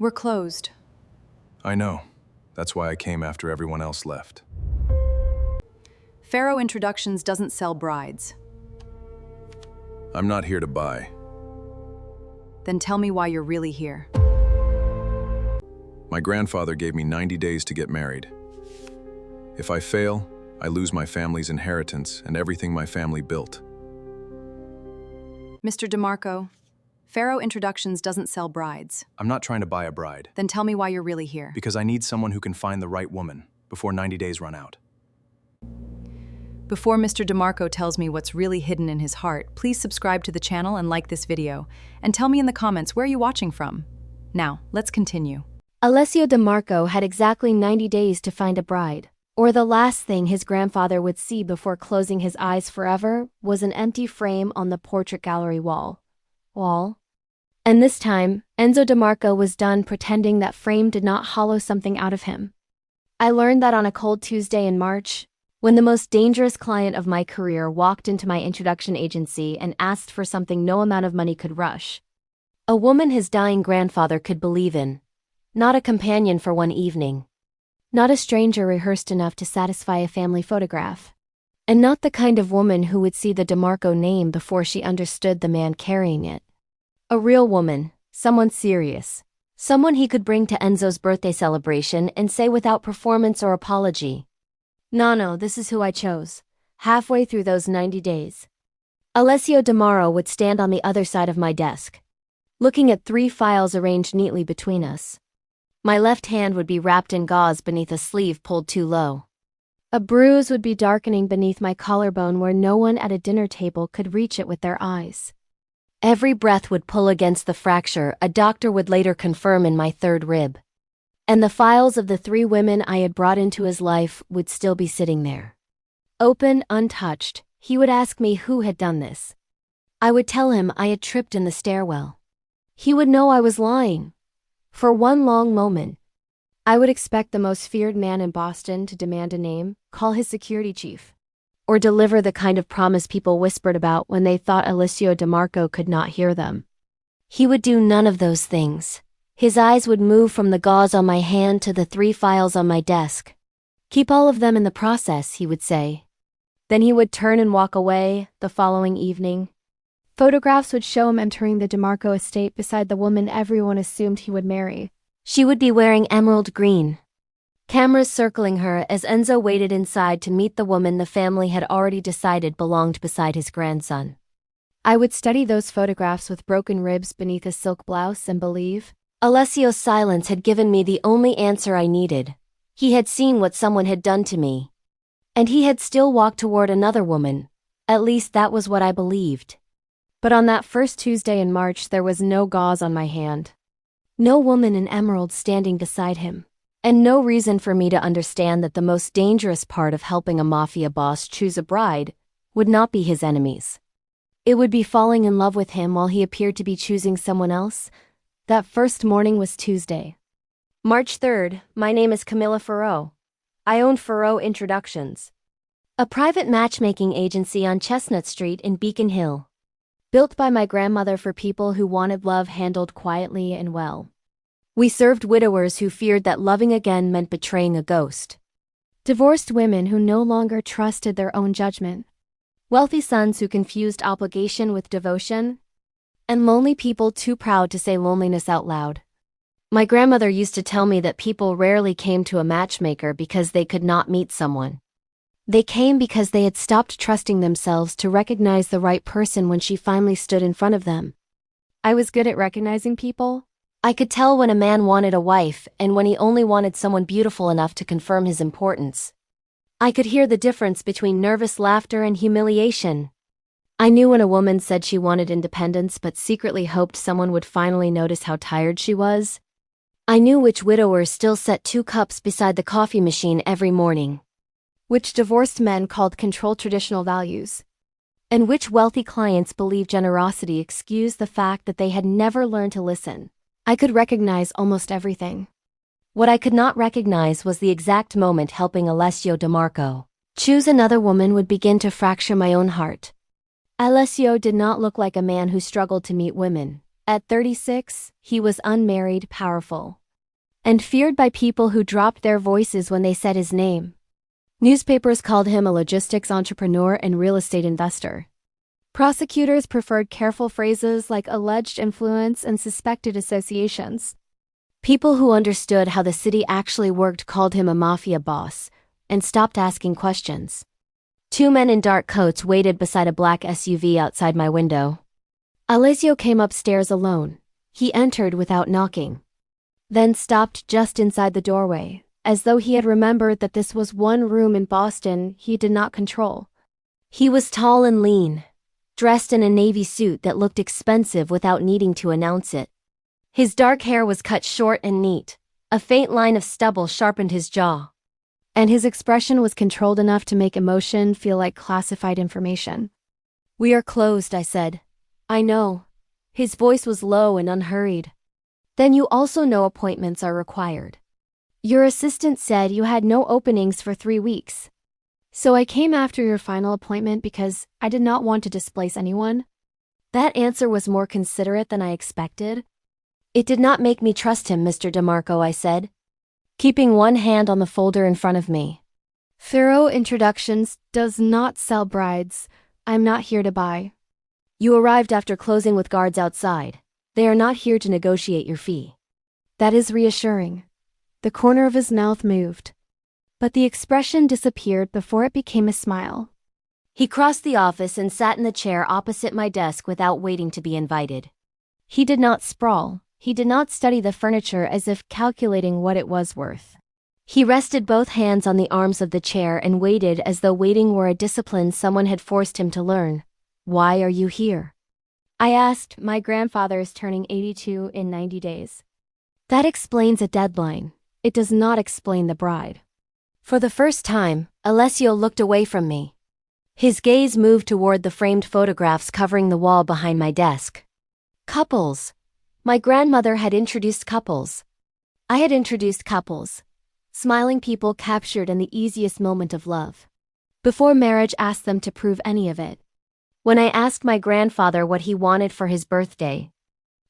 We're closed. I know. That's why I came after everyone else left. Pharaoh Introductions doesn't sell brides. I'm not here to buy. Then tell me why you're really here. My grandfather gave me 90 days to get married. If I fail, I lose my family's inheritance and everything my family built. Mr. DeMarco, Pharaoh Introductions doesn't sell brides. I'm not trying to buy a bride. Then tell me why you're really here. Because I need someone who can find the right woman before 90 days run out. Before Mr. DeMarco tells me what's really hidden in his heart, please subscribe to the channel and like this video. And tell me in the comments where you're watching from. Now, let's continue. Alessio DeMarco had exactly 90 days to find a bride. Or the last thing his grandfather would see before closing his eyes forever was an empty frame on the portrait gallery wall. And this time, Enzo DeMarco was done pretending that frame did not hollow something out of him. I learned that on a cold Tuesday in March, when the most dangerous client of my career walked into my introduction agency and asked for something no amount of money could rush. A woman his dying grandfather could believe in. Not a companion for one evening. Not a stranger rehearsed enough to satisfy a family photograph. And not the kind of woman who would see the DeMarco name before she understood the man carrying it. A real woman, someone serious. Someone he could bring to Enzo's birthday celebration and say without performance or apology, "No, this is who I chose." Halfway through those 90 days, Alessio DeMarco would stand on the other side of my desk, looking at 3 files arranged neatly between us. My left hand would be wrapped in gauze beneath a sleeve pulled too low. A bruise would be darkening beneath my collarbone where no one at a dinner table could reach it with their eyes. Every breath would pull against the fracture a doctor would later confirm in my 3rd rib. And the files of the 3 women I had brought into his life would still be sitting there. Open, untouched, he would ask me who had done this. I would tell him I had tripped in the stairwell. He would know I was lying. For one long moment, I would expect the most feared man in Boston to demand a name, call his security chief, or deliver the kind of promise people whispered about when they thought Alessio DeMarco could not hear them. He would do none of those things. His eyes would move from the gauze on my hand to the 3 files on my desk. "Keep all of them in the process," he would say. Then he would turn and walk away. The following evening, photographs would show him entering the DeMarco estate beside the woman everyone assumed he would marry. She would be wearing emerald green. Cameras circling her as Enzo waited inside to meet the woman the family had already decided belonged beside his grandson. I would study those photographs with broken ribs beneath a silk blouse and believe Alessio's silence had given me the only answer I needed. He had seen what someone had done to me. And he had still walked toward another woman. At least that was what I believed. But on that first Tuesday in March there was no gauze on my hand. No woman in emerald standing beside him. And no reason for me to understand that the most dangerous part of helping a mafia boss choose a bride would not be his enemies. It would be falling in love with him while he appeared to be choosing someone else. That first morning was Tuesday. March 3rd, my name is Camilla Ferreau. I own Ferreau Introductions, a private matchmaking agency on Chestnut Street in Beacon Hill. Built by my grandmother for people who wanted love handled quietly and well. We served widowers who feared that loving again meant betraying a ghost. Divorced women who no longer trusted their own judgment. Wealthy sons who confused obligation with devotion. And lonely people too proud to say loneliness out loud. My grandmother used to tell me that people rarely came to a matchmaker because they could not meet someone. They came because they had stopped trusting themselves to recognize the right person when she finally stood in front of them. I was good at recognizing people. I could tell when a man wanted a wife and when he only wanted someone beautiful enough to confirm his importance. I could hear the difference between nervous laughter and humiliation. I knew when a woman said she wanted independence but secretly hoped someone would finally notice how tired she was. I knew which widowers still set 2 cups beside the coffee machine every morning. Which divorced men called control traditional values. And which wealthy clients believed generosity excused the fact that they had never learned to listen. I could recognize almost everything. What I could not recognize was the exact moment helping Alessio DeMarco choose another woman would begin to fracture my own heart. Alessio did not look like a man who struggled to meet women. At 36, he was unmarried, powerful, and feared by people who dropped their voices when they said his name. Newspapers called him a logistics entrepreneur and real estate investor. Prosecutors preferred careful phrases like alleged influence and suspected associations. People who understood how the city actually worked called him a mafia boss and stopped asking questions. Two men in dark coats waited beside a black SUV outside my window. Alessio came upstairs alone. He entered without knocking, then stopped just inside the doorway, as though he had remembered that this was one room in Boston he did not control. He was tall and lean, dressed in a navy suit that looked expensive without needing to announce it. His dark hair was cut short and neat. A faint line of stubble sharpened his jaw, and his expression was controlled enough to make emotion feel like classified information. "We are closed," I said. "I know." His voice was low and unhurried. "Then you also know appointments are required. Your assistant said you had no openings for 3 weeks. So I came after your final appointment because I did not want to displace anyone." That answer was more considerate than I expected. "It did not make me trust him, Mr. DeMarco," I said, keeping one hand on the folder in front of me. "Thorough introductions does not sell brides. I'm not here to buy." "You arrived after closing with guards outside. They are not here to negotiate your fee." "That is reassuring." The corner of his mouth moved, but the expression disappeared before it became a smile. He crossed the office and sat in the chair opposite my desk without waiting to be invited. He did not sprawl. He did not study the furniture as if calculating what it was worth. He rested both hands on the arms of the chair and waited as though waiting were a discipline someone had forced him to learn. "Why are you here?" I asked. "My grandfather is turning 82 in 90 days. That explains a deadline. It does not explain the bride." For the first time, Alessio looked away from me. His gaze moved toward the framed photographs covering the wall behind my desk. Couples. My grandmother had introduced couples. I had introduced couples. Smiling people captured in the easiest moment of love. Before marriage asked them to prove any of it. When I asked my grandfather what he wanted for his birthday,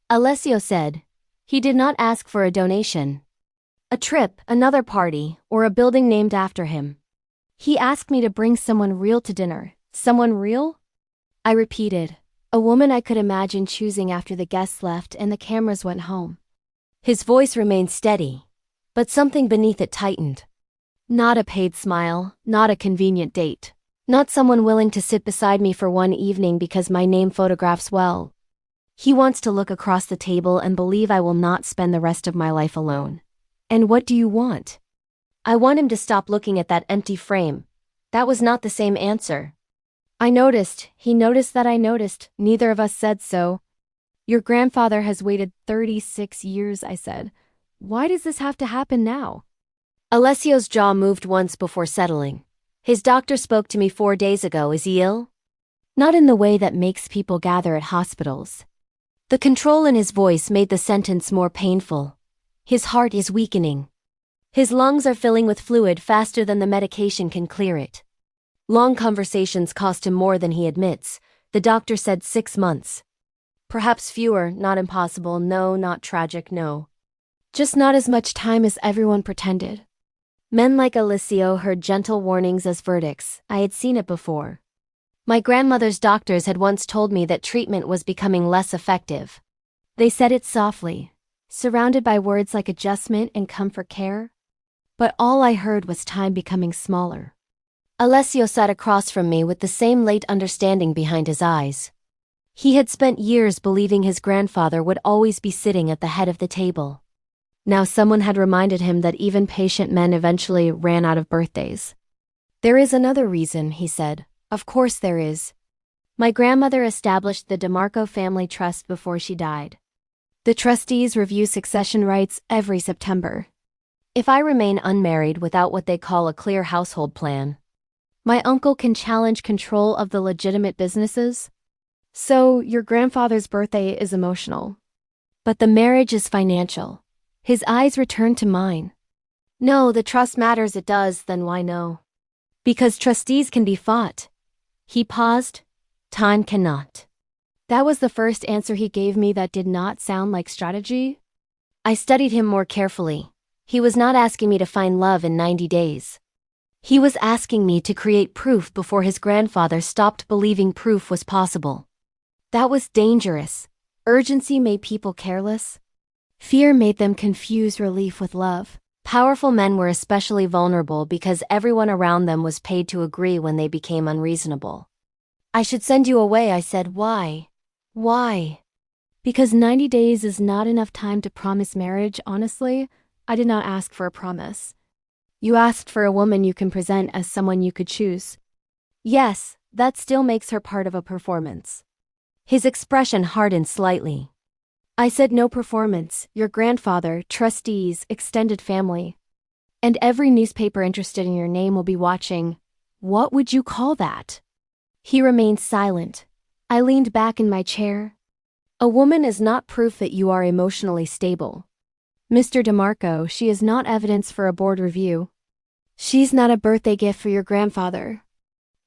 Alessio said he did not ask for a donation, a trip, another party, or a building named after him. He asked me to bring someone real to dinner. Someone real? I repeated. A woman I could imagine choosing after the guests left and the cameras went home. His voice remained steady, but something beneath it tightened. Not a paid smile, not a convenient date. Not someone willing to sit beside me for one evening because my name photographs well. He wants to look across the table and believe I will not spend the rest of my life alone. And what do you want? I want him to stop looking at that empty frame. That was not the same answer. I noticed, he noticed that I noticed, neither of us said so. Your grandfather has waited 36 years, I said. Why does this have to happen now? Alessio's jaw moved once before settling. His doctor spoke to me 4 days ago. Is he ill? Not in the way that makes people gather at hospitals. The control in his voice made the sentence more painful. His heart is weakening. His lungs are filling with fluid faster than the medication can clear it. Long conversations cost him more than he admits. The doctor said 6 months. Perhaps fewer, not impossible, no, not tragic, no. Just not as much time as everyone pretended. Men like Alessio heard gentle warnings as verdicts. I had seen it before. My grandmother's doctors had once told me that treatment was becoming less effective. They said it softly, surrounded by words like adjustment and comfort care. But all I heard was time becoming smaller. Alessio sat across from me with the same late understanding behind his eyes. He had spent years believing his grandfather would always be sitting at the head of the table. Now someone had reminded him that even patient men eventually ran out of birthdays. There is another reason, he said. Of course there is. My grandmother established the DeMarco Family Trust before she died. The trustees review succession rights every September. If I remain unmarried without what they call a clear household plan, my uncle can challenge control of the legitimate businesses. So your grandfather's birthday is emotional. But the marriage is financial. His eyes returned to mine. No, the trust matters. It does. Then why no? Because trustees can be fought. He paused. Time cannot. That was the first answer he gave me that did not sound like strategy. I studied him more carefully. He was not asking me to find love in 90 days. He was asking me to create proof before his grandfather stopped believing proof was possible. That was dangerous. Urgency made people careless. Fear made them confuse relief with love. Powerful men were especially vulnerable because everyone around them was paid to agree when they became unreasonable. I should send you away, I said. Why? Why? Because 90 days is not enough time to promise marriage, honestly. I did not ask for a promise. You asked for a woman you can present as someone you could choose. Yes, that still makes her part of a performance. His expression hardened slightly. I said no performance, your grandfather, trustees, extended family. And every newspaper interested in your name will be watching. What would you call that? He remained silent. I leaned back in my chair. A woman is not proof that you are emotionally stable. Mr. DeMarco, she is not evidence for a board review. She's not a birthday gift for your grandfather.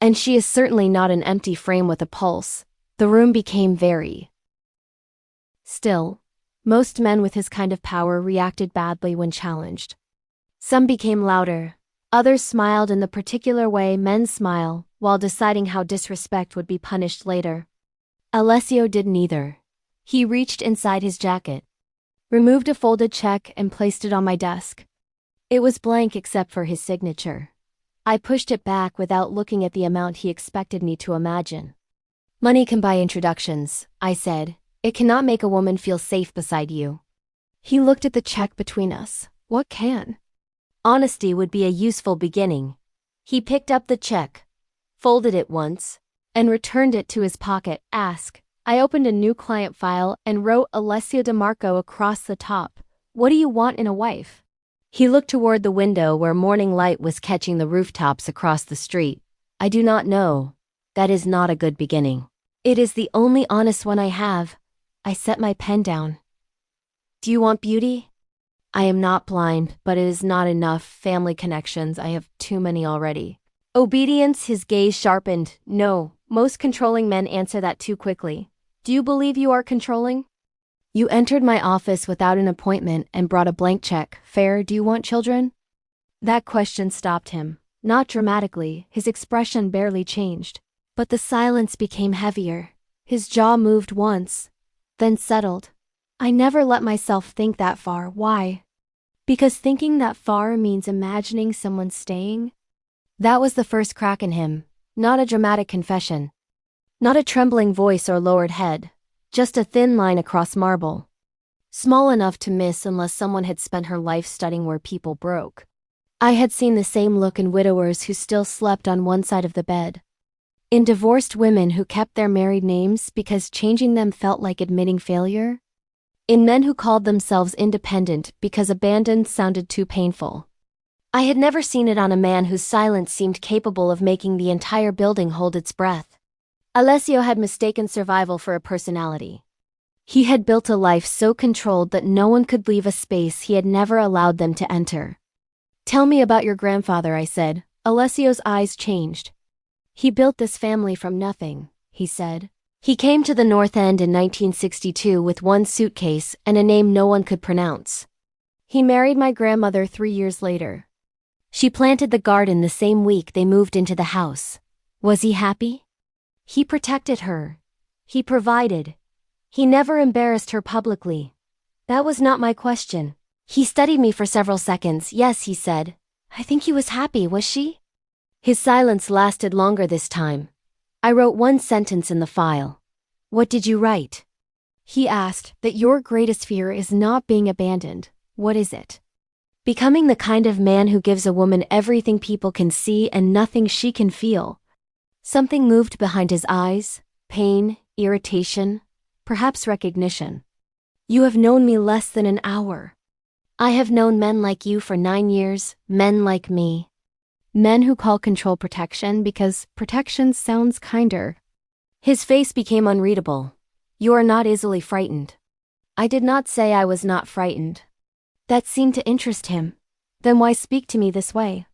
And she is certainly not an empty frame with a pulse. The room became very still. Most men with his kind of power reacted badly when challenged. Some became louder. Others smiled in the particular way men smile, while deciding how disrespect would be punished later. Alessio did neither. He reached inside his jacket, removed a folded check and placed it on my desk. It was blank except for his signature. I pushed it back without looking at the amount he expected me to imagine. Money can buy introductions, I said. It cannot make a woman feel safe beside you. He looked at the check between us. What can? Honesty would be a useful beginning. He picked up the check, folded it once, and returned it to his pocket. Ask. I opened a new client file and wrote Alessio DeMarco across the top. What do you want in a wife? He looked toward the window where morning light was catching the rooftops across the street. I do not know. That is not a good beginning. It is the only honest one I have. I set my pen down. Do you want beauty? I am not blind, but it is not enough. Family connections, I have too many already. Obedience, his gaze sharpened. No, most controlling men answer that too quickly. Do you believe you are controlling? You entered my office without an appointment and brought a blank check. Fair, do you want children? That question stopped him. Not dramatically, his expression barely changed. But the silence became heavier. His jaw moved once, then settled. I never let myself think that far. Why? Because thinking that far means imagining someone staying? That was the first crack in him, not a dramatic confession. Not a trembling voice or lowered head, just a thin line across marble. Small enough to miss unless someone had spent her life studying where people broke. I had seen the same look in widowers who still slept on one side of the bed. In divorced women who kept their married names because changing them felt like admitting failure. In men who called themselves independent because abandoned sounded too painful. I had never seen it on a man whose silence seemed capable of making the entire building hold its breath. Alessio had mistaken survival for a personality. He had built a life so controlled that no one could leave a space he had never allowed them to enter. Tell me about your grandfather, I said. Alessio's eyes changed. He built this family from nothing, he said. He came to the North End in 1962 with one suitcase and a name no one could pronounce. He married my grandmother 3 years later. She planted the garden the same week they moved into the house. Was he happy? He protected her. He provided. He never embarrassed her publicly. That was not my question. He studied me for several seconds. Yes, he said. I think he was happy, was she? His silence lasted longer this time. I wrote one sentence in the file. What did you write? He asked. That your greatest fear is not being abandoned. What is it? Becoming the kind of man who gives a woman everything people can see and nothing she can feel. Something moved behind his eyes. Pain, irritation, perhaps recognition. You have known me less than an hour. I have known men like you for 9 years, men like me. Men who call control protection because protection sounds kinder. His face became unreadable. You are not easily frightened. I did not say I was not frightened. That seemed to interest him. Then why speak to me this way?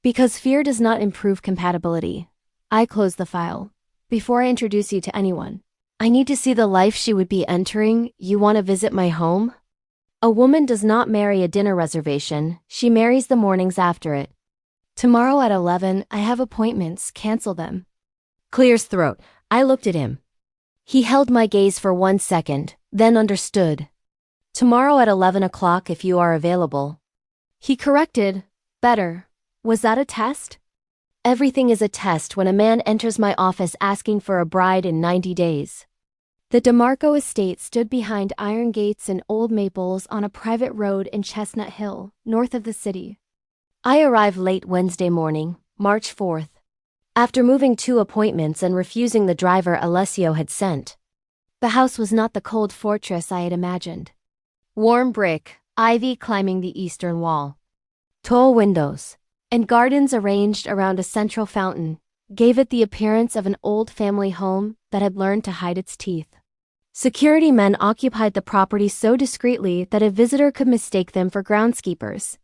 Because fear does not improve compatibility. I closed the file. Before I introduce you to anyone, I need to see the life she would be entering. You want to visit my home? A woman does not marry a dinner reservation, she marries the mornings after it. Tomorrow at 11, I have appointments, cancel them. Clears throat. I looked at him. He held my gaze for 1 second, then understood. Tomorrow at 11 o'clock if you are available. He corrected. Better. Was that a test? Everything is a test when a man enters my office asking for a bride in 90 days. The DeMarco estate stood behind iron gates and old maples on a private road in Chestnut Hill, north of the city. I arrived late Wednesday morning, March 4th. After moving 2 appointments and refusing the driver Alessio had sent. The house was not the cold fortress I had imagined. Warm brick, ivy climbing the eastern wall. Tall windows, and gardens arranged around a central fountain, gave it the appearance of an old family home that had learned to hide its teeth. Security men occupied the property so discreetly that a visitor could mistake them for groundskeepers.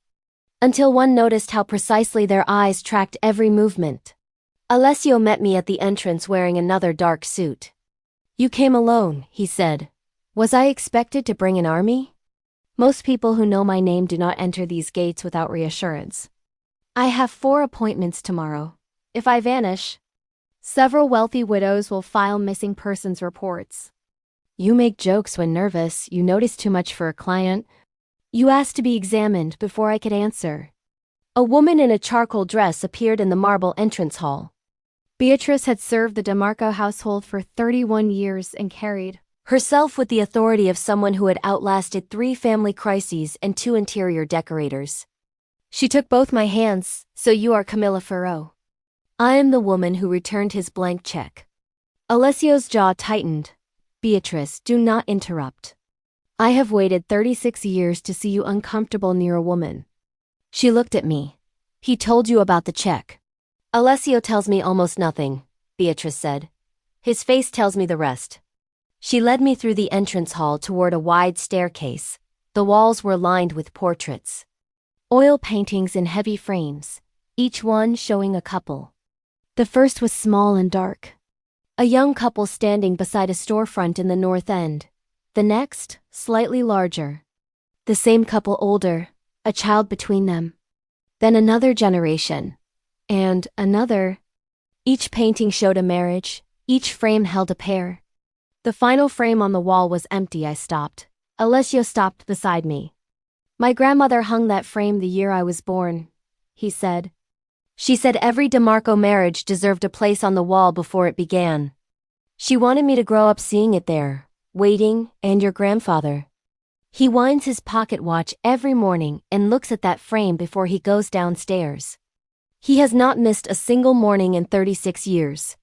Until one noticed how precisely their eyes tracked every movement. Alessio met me at the entrance wearing another dark suit. You came alone, he said. Was I expected to bring an army? Most people who know my name do not enter these gates without reassurance. I have 4 appointments tomorrow. If I vanish, several wealthy widows will file missing persons reports. You make jokes when nervous, you notice too much for a client. You asked to be examined before I could answer. A woman in a charcoal dress appeared in the marble entrance hall. Beatrice had served the DeMarco household for 31 years and carried herself with the authority of someone who had outlasted 3 family crises and 2 interior decorators. She took both my hands. So you are Camilla Ferro. I am the woman who returned his blank check. Alessio's jaw tightened. Beatrice, do not interrupt. I have waited 36 years to see you uncomfortable near a woman. She looked at me. He told you about the check. Alessio tells me almost nothing, Beatrice said. His face tells me the rest. She led me through the entrance hall toward a wide staircase. The walls were lined with portraits. Oil paintings in heavy frames, each one showing a couple. The first was small and dark. A young couple standing beside a storefront in the north end. The next, slightly larger. The same couple older, a child between them. Then another generation. And another. Each painting showed a marriage, each frame held a pair. The final frame on the wall was empty. I stopped. Alessio stopped beside me. My grandmother hung that frame the year I was born, he said. She said every DeMarco marriage deserved a place on the wall before it began. She wanted me to grow up seeing it there, waiting, and your grandfather. He winds his pocket watch every morning and looks at that frame before he goes downstairs. He has not missed a single morning in 36 years.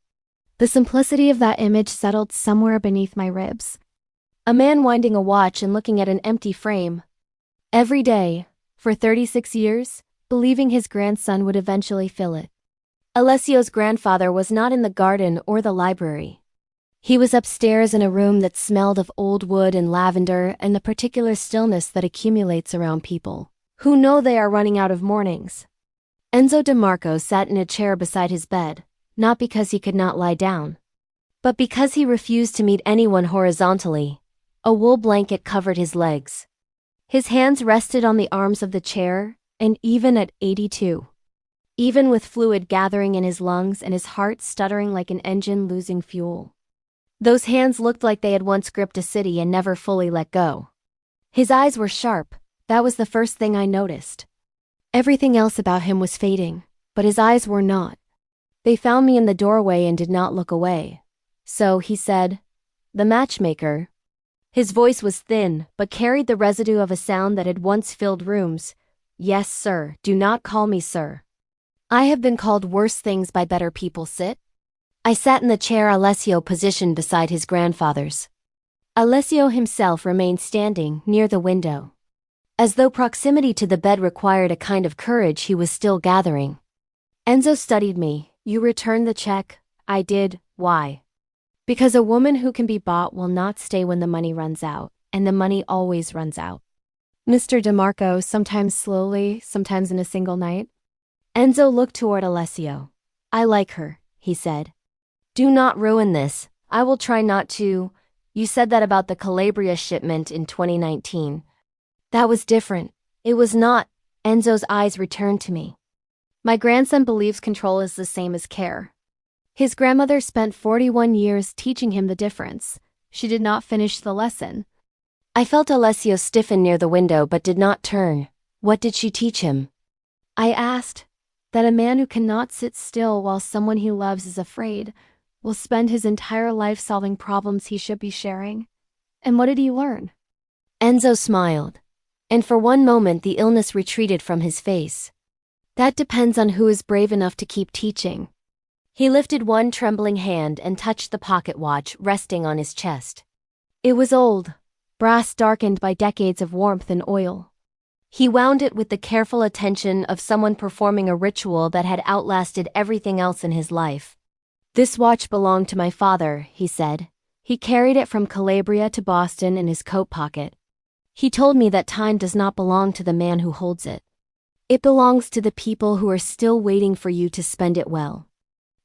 The simplicity of that image settled somewhere beneath my ribs. A man winding a watch and looking at an empty frame. Every day, for 36 years, believing his grandson would eventually fill it. Alessio's grandfather was not in the garden or the library. He was upstairs in a room that smelled of old wood and lavender and the particular stillness that accumulates around people who know they are running out of mornings. Enzo DeMarco sat in a chair beside his bed, not because he could not lie down, but because he refused to meet anyone horizontally. A wool blanket covered his legs. His hands rested on the arms of the chair, and even at 82, even with fluid gathering in his lungs and his heart stuttering like an engine losing fuel, those hands looked like they had once gripped a city and never fully let go. His eyes were sharp. That was the first thing I noticed. Everything else about him was fading, but his eyes were not. They found me in the doorway and did not look away. So he said, "The matchmaker." His voice was thin, but carried the residue of a sound that had once filled rooms. "Yes, sir. Do not call me sir. I have been called worse things by better people. Sit." I sat in the chair Alessio positioned beside his grandfather's. Alessio himself remained standing near the window. As though proximity to the bed required a kind of courage he was still gathering. Enzo studied me. "You returned the check." I did. Why? Because a woman who can be bought will not stay when the money runs out, and the money always runs out. Mr. DeMarco, sometimes slowly, sometimes in a single night. Enzo looked toward Alessio. "I like her," he said. "Do not ruin this," I will try not to. You said that about the Calabria shipment in 2019. That was different. It was not. Enzo's eyes returned to me. My grandson believes control is the same as care. His grandmother spent 41 years teaching him the difference. She did not finish the lesson. I felt Alessio stiffen near the window but did not turn. What did she teach him? I asked. That a man who cannot sit still while someone he loves is afraid will spend his entire life solving problems he should be sharing. And what did he learn? Enzo smiled, and for one moment the illness retreated from his face. That depends on who is brave enough to keep teaching. He lifted one trembling hand and touched the pocket watch resting on his chest. It was old, brass darkened by decades of warmth and oil. He wound it with the careful attention of someone performing a ritual that had outlasted everything else in his life. This watch belonged to my father, he said. He carried it from Calabria to Boston in his coat pocket. He told me that time does not belong to the man who holds it. It belongs to the people who are still waiting for you to spend it well.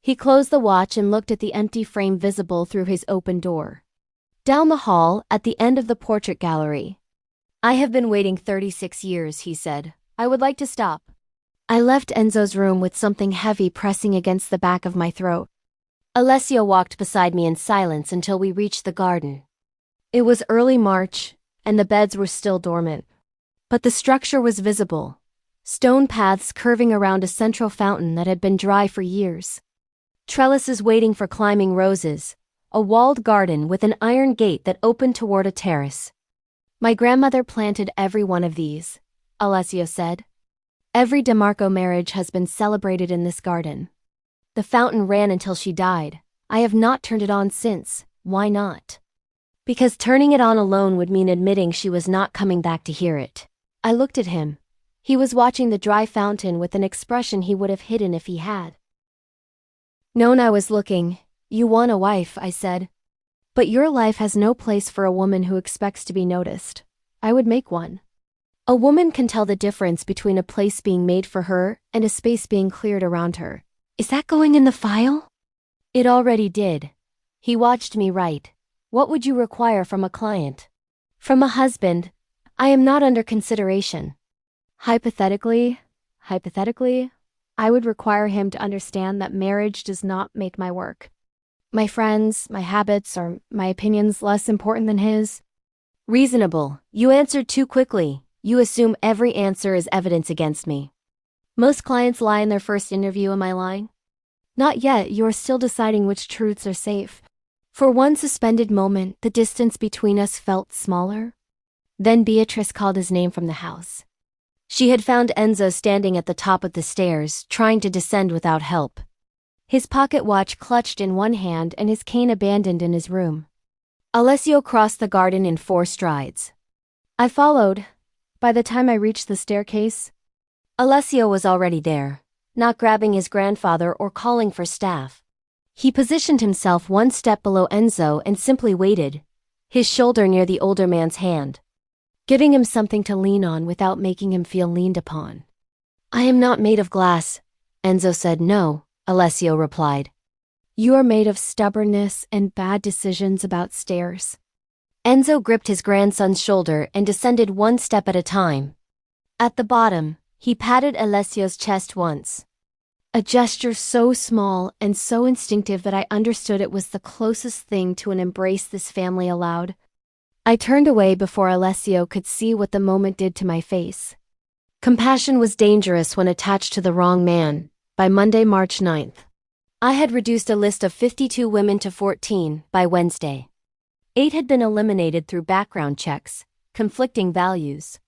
He closed the watch and looked at the empty frame visible through his open door. Down the hall, at the end of the portrait gallery. I have been waiting 36 years, he said. I would like to stop. I left Enzo's room with something heavy pressing against the back of my throat. Alessio walked beside me in silence until we reached the garden. It was early March, and the beds were still dormant. But the structure was visible. Stone paths curving around a central fountain that had been dry for years. Trellises waiting for climbing roses. A walled garden with an iron gate that opened toward a terrace. My grandmother planted every one of these, Alessio said. Every DeMarco marriage has been celebrated in this garden. The fountain ran until she died. I have not turned it on since. Why not? Because turning it on alone would mean admitting she was not coming back to hear it. I looked at him. He was watching the dry fountain with an expression he would have hidden if he had known I was looking. You want a wife, I said. But your life has no place for a woman who expects to be noticed. I would make one. A woman can tell the difference between a place being made for her and a space being cleared around her. Is that going in the file? It already did. He watched me write. What would you require from a client? From a husband. I am not under consideration. Hypothetically, I would require him to understand that marriage does not make my work. My friends, my habits, or my opinions less important than his? Reasonable. You answered too quickly. You assume every answer is evidence against me. Most clients lie in their first interview, am I lying? Not yet, you are still deciding which truths are safe. For one suspended moment, the distance between us felt smaller. Then Beatrice called his name from the house. She had found Enzo standing at the top of the stairs, trying to descend without help. His pocket watch clutched in one hand and his cane abandoned in his room. Alessio crossed the garden in 4 strides. I followed. By the time I reached the staircase, Alessio was already there, not grabbing his grandfather or calling for staff. He positioned himself 1 step below Enzo and simply waited, his shoulder near the older man's hand, giving him something to lean on without making him feel leaned upon. I am not made of glass, Enzo said. No, Alessio replied. You are made of stubbornness and bad decisions about stairs. Enzo gripped his grandson's shoulder and descended 1 step at a time. At the bottom, he patted Alessio's chest once. A gesture so small and so instinctive that I understood it was the closest thing to an embrace this family allowed. I turned away before Alessio could see what the moment did to my face. Compassion was dangerous when attached to the wrong man. By Monday, March 9th, I had reduced a list of 52 women to 14 by Wednesday. 8 had been eliminated through background checks, conflicting values,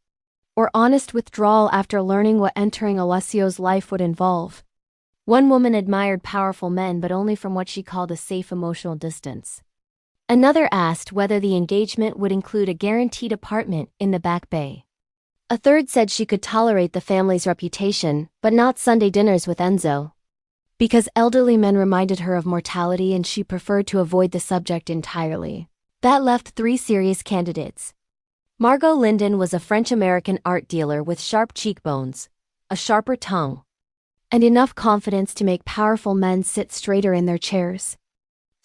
or honest withdrawal after learning what entering Alessio's life would involve. 1 woman admired powerful men but only from what she called a safe emotional distance. Another asked whether the engagement would include a guaranteed apartment in the Back Bay. A third said she could tolerate the family's reputation, but not Sunday dinners with Enzo, because elderly men reminded her of mortality and she preferred to avoid the subject entirely. That left 3 serious candidates. Margot Linden was a French-American art dealer with sharp cheekbones, a sharper tongue, and enough confidence to make powerful men sit straighter in their chairs.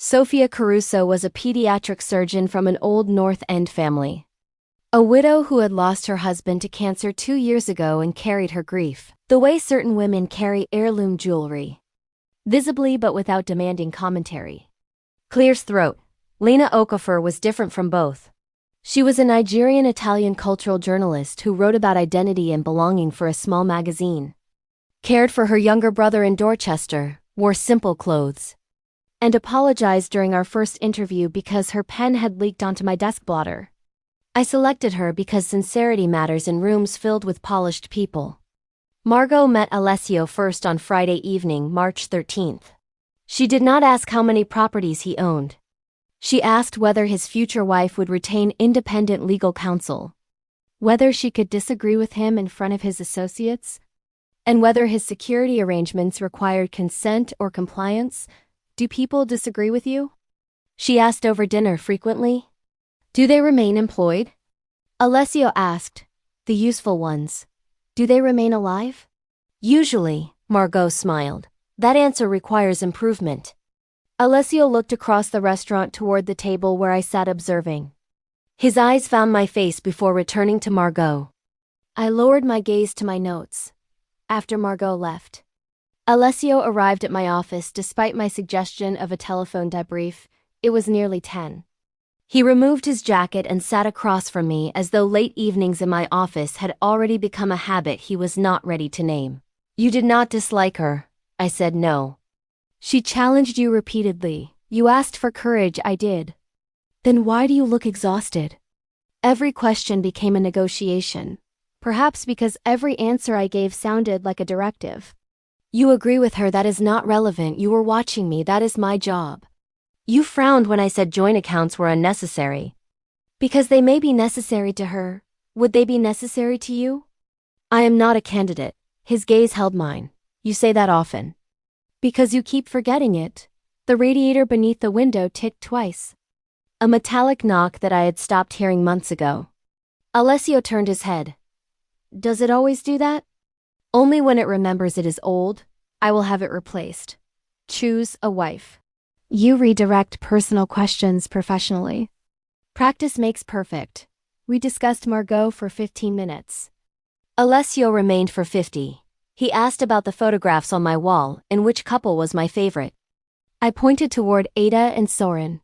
Sophia Caruso was a pediatric surgeon from an old North End family. A widow who had lost her husband to cancer 2 years ago and carried her grief, the way certain women carry heirloom jewelry. Visibly but without demanding commentary. Clear's throat. Lena Okafor was different from both. She was a Nigerian-Italian cultural journalist who wrote about identity and belonging for a small magazine. Cared for her younger brother in Dorchester, wore simple clothes, and apologized during our first interview because her pen had leaked onto my desk blotter. I selected her because sincerity matters in rooms filled with polished people. Margot met Alessio first on Friday evening, March 13th. She did not ask how many properties he owned. She asked whether his future wife would retain independent legal counsel, whether she could disagree with him in front of his associates, and whether his security arrangements required consent or compliance. Do people disagree with you? She asked over dinner frequently. Do they remain employed? Alessio asked. The useful ones. Do they remain alive? Usually, Margot smiled. That answer requires improvement. Alessio looked across the restaurant toward the table where I sat observing. His eyes found my face before returning to Margot. I lowered my gaze to my notes. After Margot left, Alessio arrived at my office despite my suggestion of a telephone debrief. It was nearly 10. He removed his jacket and sat across from me as though late evenings in my office had already become a habit he was not ready to name. You did not dislike her. I said no. She challenged you repeatedly. You asked for courage. I did. Then why do you look exhausted? Every question became a negotiation. Perhaps because every answer I gave sounded like a directive. You agree with her. That is not relevant. You were watching me. That is my job. You frowned when I said joint accounts were unnecessary. Because they may be necessary to her. Would they be necessary to you? I am not a candidate. His gaze held mine. You say that often. Because you keep forgetting it. The radiator beneath the window ticked twice. A metallic knock that I had stopped hearing months ago. Alessio turned his head. Does it always do that? Only when it remembers it is old. I will have it replaced. Choose a wife. You redirect personal questions professionally. Practice makes perfect. We discussed Margot for 15 minutes. Alessio remained for 50. He asked about the photographs on my wall and which couple was my favorite. I pointed toward Ada and Soren.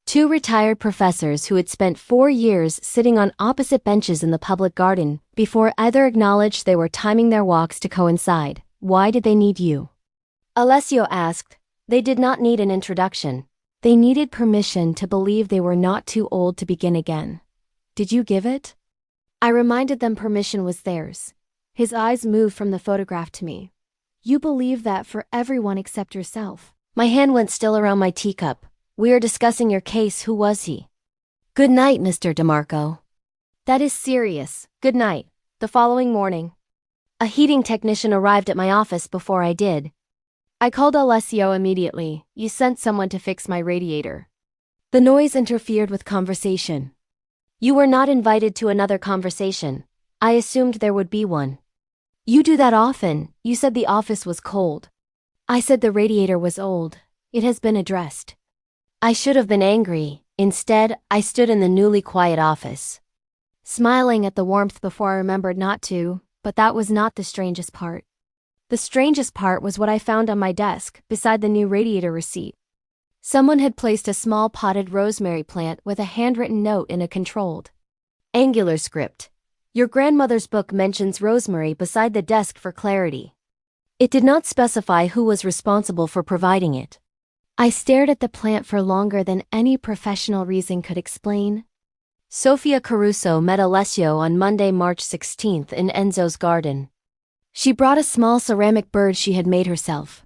2 retired professors who had spent 4 years sitting on opposite benches in the public garden before either acknowledged they were timing their walks to coincide. Why did they need you? Alessio asked. They did not need an introduction. They needed permission to believe they were not too old to begin again. Did you give it? I reminded them permission was theirs. His eyes moved from the photograph to me. You believe that for everyone except yourself. My hand went still around my teacup. We are discussing your case. Who was he? Good night, Mr. DeMarco. That is serious. Good night. The following morning, a heating technician arrived at my office before I did. I called Alessio immediately. You sent someone to fix my radiator. The noise interfered with conversation. You were not invited to another conversation. I assumed there would be one. You do that often. You said the office was cold. I said the radiator was old. It has been addressed. I should have been angry. Instead, I stood in the newly quiet office, smiling at the warmth before I remembered not to, but that was not the strangest part. The strangest part was what I found on my desk, beside the new radiator receipt. Someone had placed a small potted rosemary plant with a handwritten note in a controlled, angular script. Your grandmother's book mentions rosemary beside the desk for clarity. It did not specify who was responsible for providing it. I stared at the plant for longer than any professional reason could explain. Sophia Caruso met Alessio on Monday, March 16th in Enzo's garden. She brought a small ceramic bird she had made herself.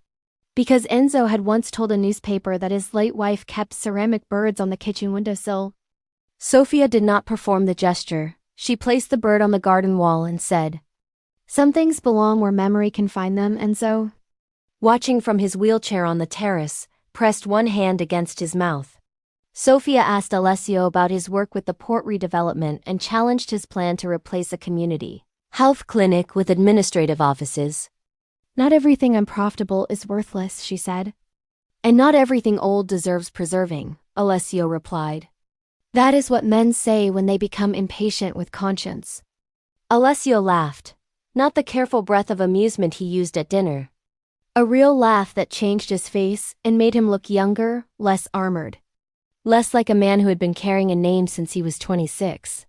Because Enzo had once told a newspaper that his late wife kept ceramic birds on the kitchen windowsill. Sophia did not perform the gesture. She placed the bird on the garden wall and said, "Some things belong where memory can find them, Enzo." Watching from his wheelchair on the terrace, pressed one hand against his mouth. Sophia asked Alessio about his work with the port redevelopment and challenged his plan to replace a community health clinic with administrative offices. Not everything unprofitable is worthless, she said. And not everything old deserves preserving, Alessio replied. That is what men say when they become impatient with conscience. Alessio laughed, not the careful breath of amusement he used at dinner. A real laugh that changed his face and made him look younger, less armored. Less like a man who had been carrying a name since he was 26.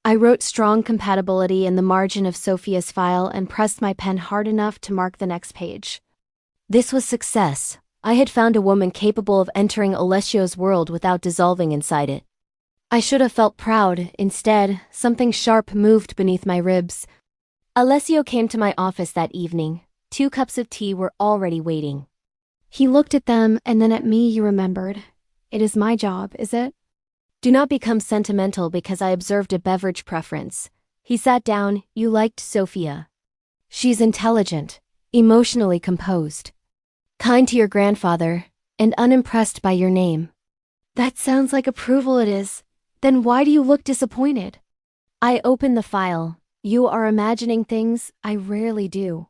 I wrote strong compatibility in the margin of Sophia's file and pressed my pen hard enough to mark the next page. This was success. I had found a woman capable of entering Alessio's world without dissolving inside it. I should have felt proud. Instead, something sharp moved beneath my ribs. Alessio came to my office that evening. 2 cups of tea were already waiting. He looked at them and then at me. You remembered. It is my job, is it? Do not become sentimental because I observed a beverage preference. He sat down. You liked Sophia. She's intelligent, emotionally composed, kind to your grandfather, and unimpressed by your name. That sounds like approval. It is. Then why do you look disappointed? I opened the file. You are imagining things I rarely do.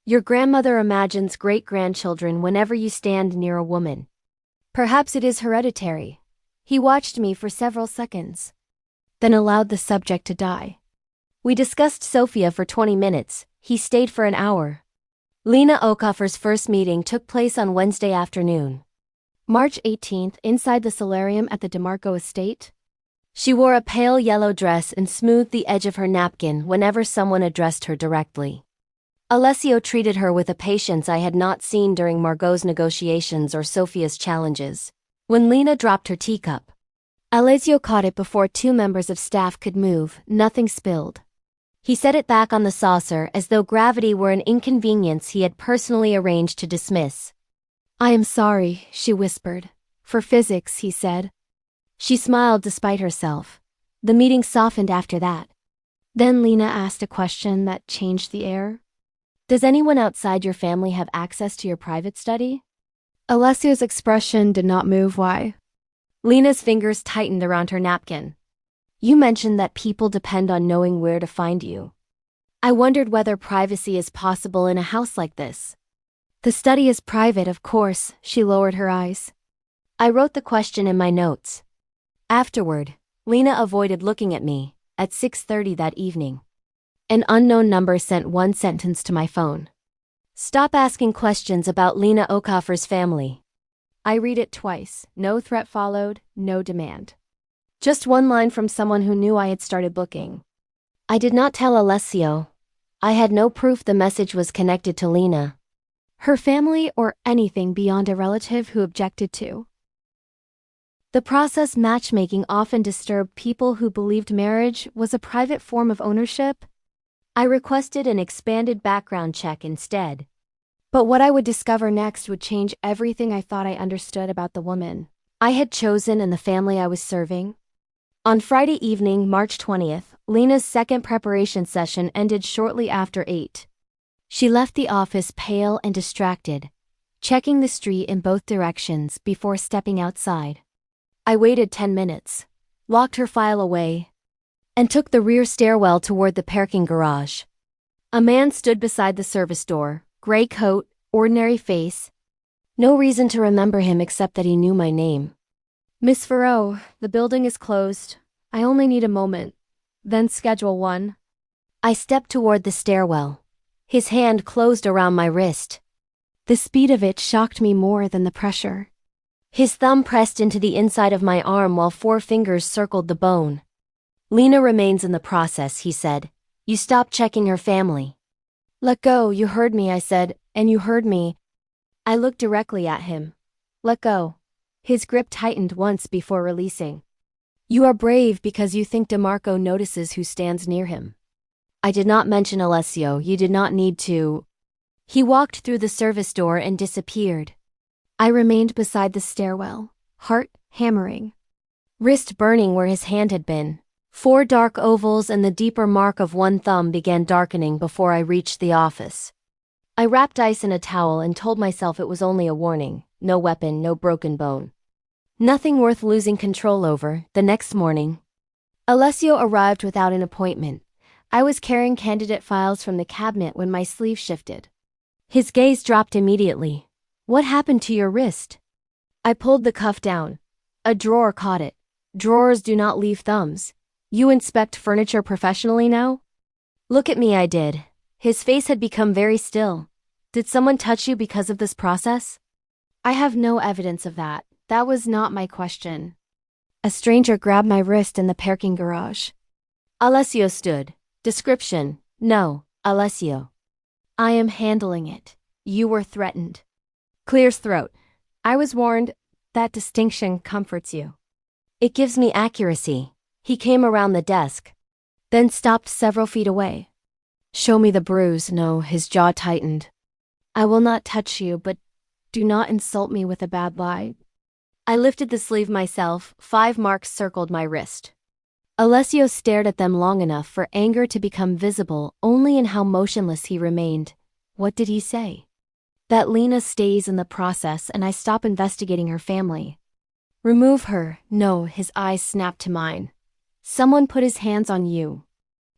Your grandmother imagines great-grandchildren whenever you stand near a woman. Perhaps it is hereditary. He watched me for several seconds, then allowed the subject to die. We discussed Sophia for 20 minutes. He stayed for an hour. Lena Okoffer's first meeting took place on Wednesday afternoon, March 18th, inside the solarium at the DeMarco estate. She wore a pale yellow dress and smoothed the edge of her napkin whenever someone addressed her directly. Alessio treated her with a patience I had not seen during Margot's negotiations or Sophia's challenges. When Lena dropped her teacup, Alessio caught it before 2 members of staff could move. Nothing spilled. He set it back on the saucer as though gravity were an inconvenience he had personally arranged to dismiss. I am sorry, she whispered. For physics, he said. She smiled despite herself. The meeting softened after that. Then Lena asked a question that changed the air. Does anyone outside your family have access to your private study? Alessio's expression did not move. Why? Lena's fingers tightened around her napkin. You mentioned that people depend on knowing where to find you. I wondered whether privacy is possible in a house like this. The study is private, of course, she lowered her eyes. I wrote the question in my notes. Afterward, Lena avoided looking at me. At 6:30 that evening, an unknown number sent one sentence to my phone. Stop asking questions about Lena Okoffer's family. I read it twice. No threat followed, no demand. Just one line from someone who knew I had started looking. I did not tell Alessio. I had no proof the message was connected to Lena, her family, or anything beyond a relative who objected to. The process matchmaking often disturbed people who believed marriage was a private form of ownership. I requested an expanded background check instead. But what I would discover next would change everything I thought I understood about the woman I had chosen and the family I was serving. On Friday evening, March 20th, Lena's second preparation session ended shortly after 8. She left the office pale and distracted, checking the street in both directions before stepping outside. I waited 10 minutes, locked her file away, and took the rear stairwell toward the parking garage. A man stood beside the service door, gray coat, ordinary face. No reason to remember him except that he knew my name. Miss Farrow, the building is closed. I only need a moment. Then schedule one. I stepped toward the stairwell. His hand closed around my wrist. The speed of it shocked me more than the pressure. His thumb pressed into the inside of my arm while 4 fingers circled the bone. Lena remains in the process, he said. You stopped checking her family. Let go, you heard me, I said, and you heard me. I looked directly at him. Let go. His grip tightened once before releasing. You are brave because you think DeMarco notices who stands near him. I did not mention Alessio. You did not need to. He walked through the service door and disappeared. I remained beside the stairwell, heart hammering, wrist burning where his hand had been. 4 dark ovals and the deeper mark of one thumb began darkening before I reached the office. I wrapped ice in a towel and told myself it was only a warning. No weapon, no broken bone. Nothing worth losing control over. The next morning, Alessio arrived without an appointment. I was carrying candidate files from the cabinet when my sleeve shifted. His gaze dropped immediately. What happened to your wrist? I pulled the cuff down. A drawer caught it. Drawers do not leave thumbs. You inspect furniture professionally now? Look at me, I did. His face had become very still. Did someone touch you because of this process? I have no evidence of that. That was not my question. A stranger grabbed my wrist in the parking garage. Alessio stood. Description: no, Alessio. I am handling it. You were threatened. Clears throat. I was warned. That distinction comforts you. It gives me accuracy. He came around the desk, then stopped several feet away. Show me the bruise. No, his jaw tightened. I will not touch you, but do not insult me with a bad lie. I lifted the sleeve myself. 5 marks circled my wrist. Alessio stared at them long enough for anger to become visible only in how motionless he remained. What did he say? That Lena stays in the process and I stop investigating her family. Remove her. No, his eyes snapped to mine. Someone put his hands on you.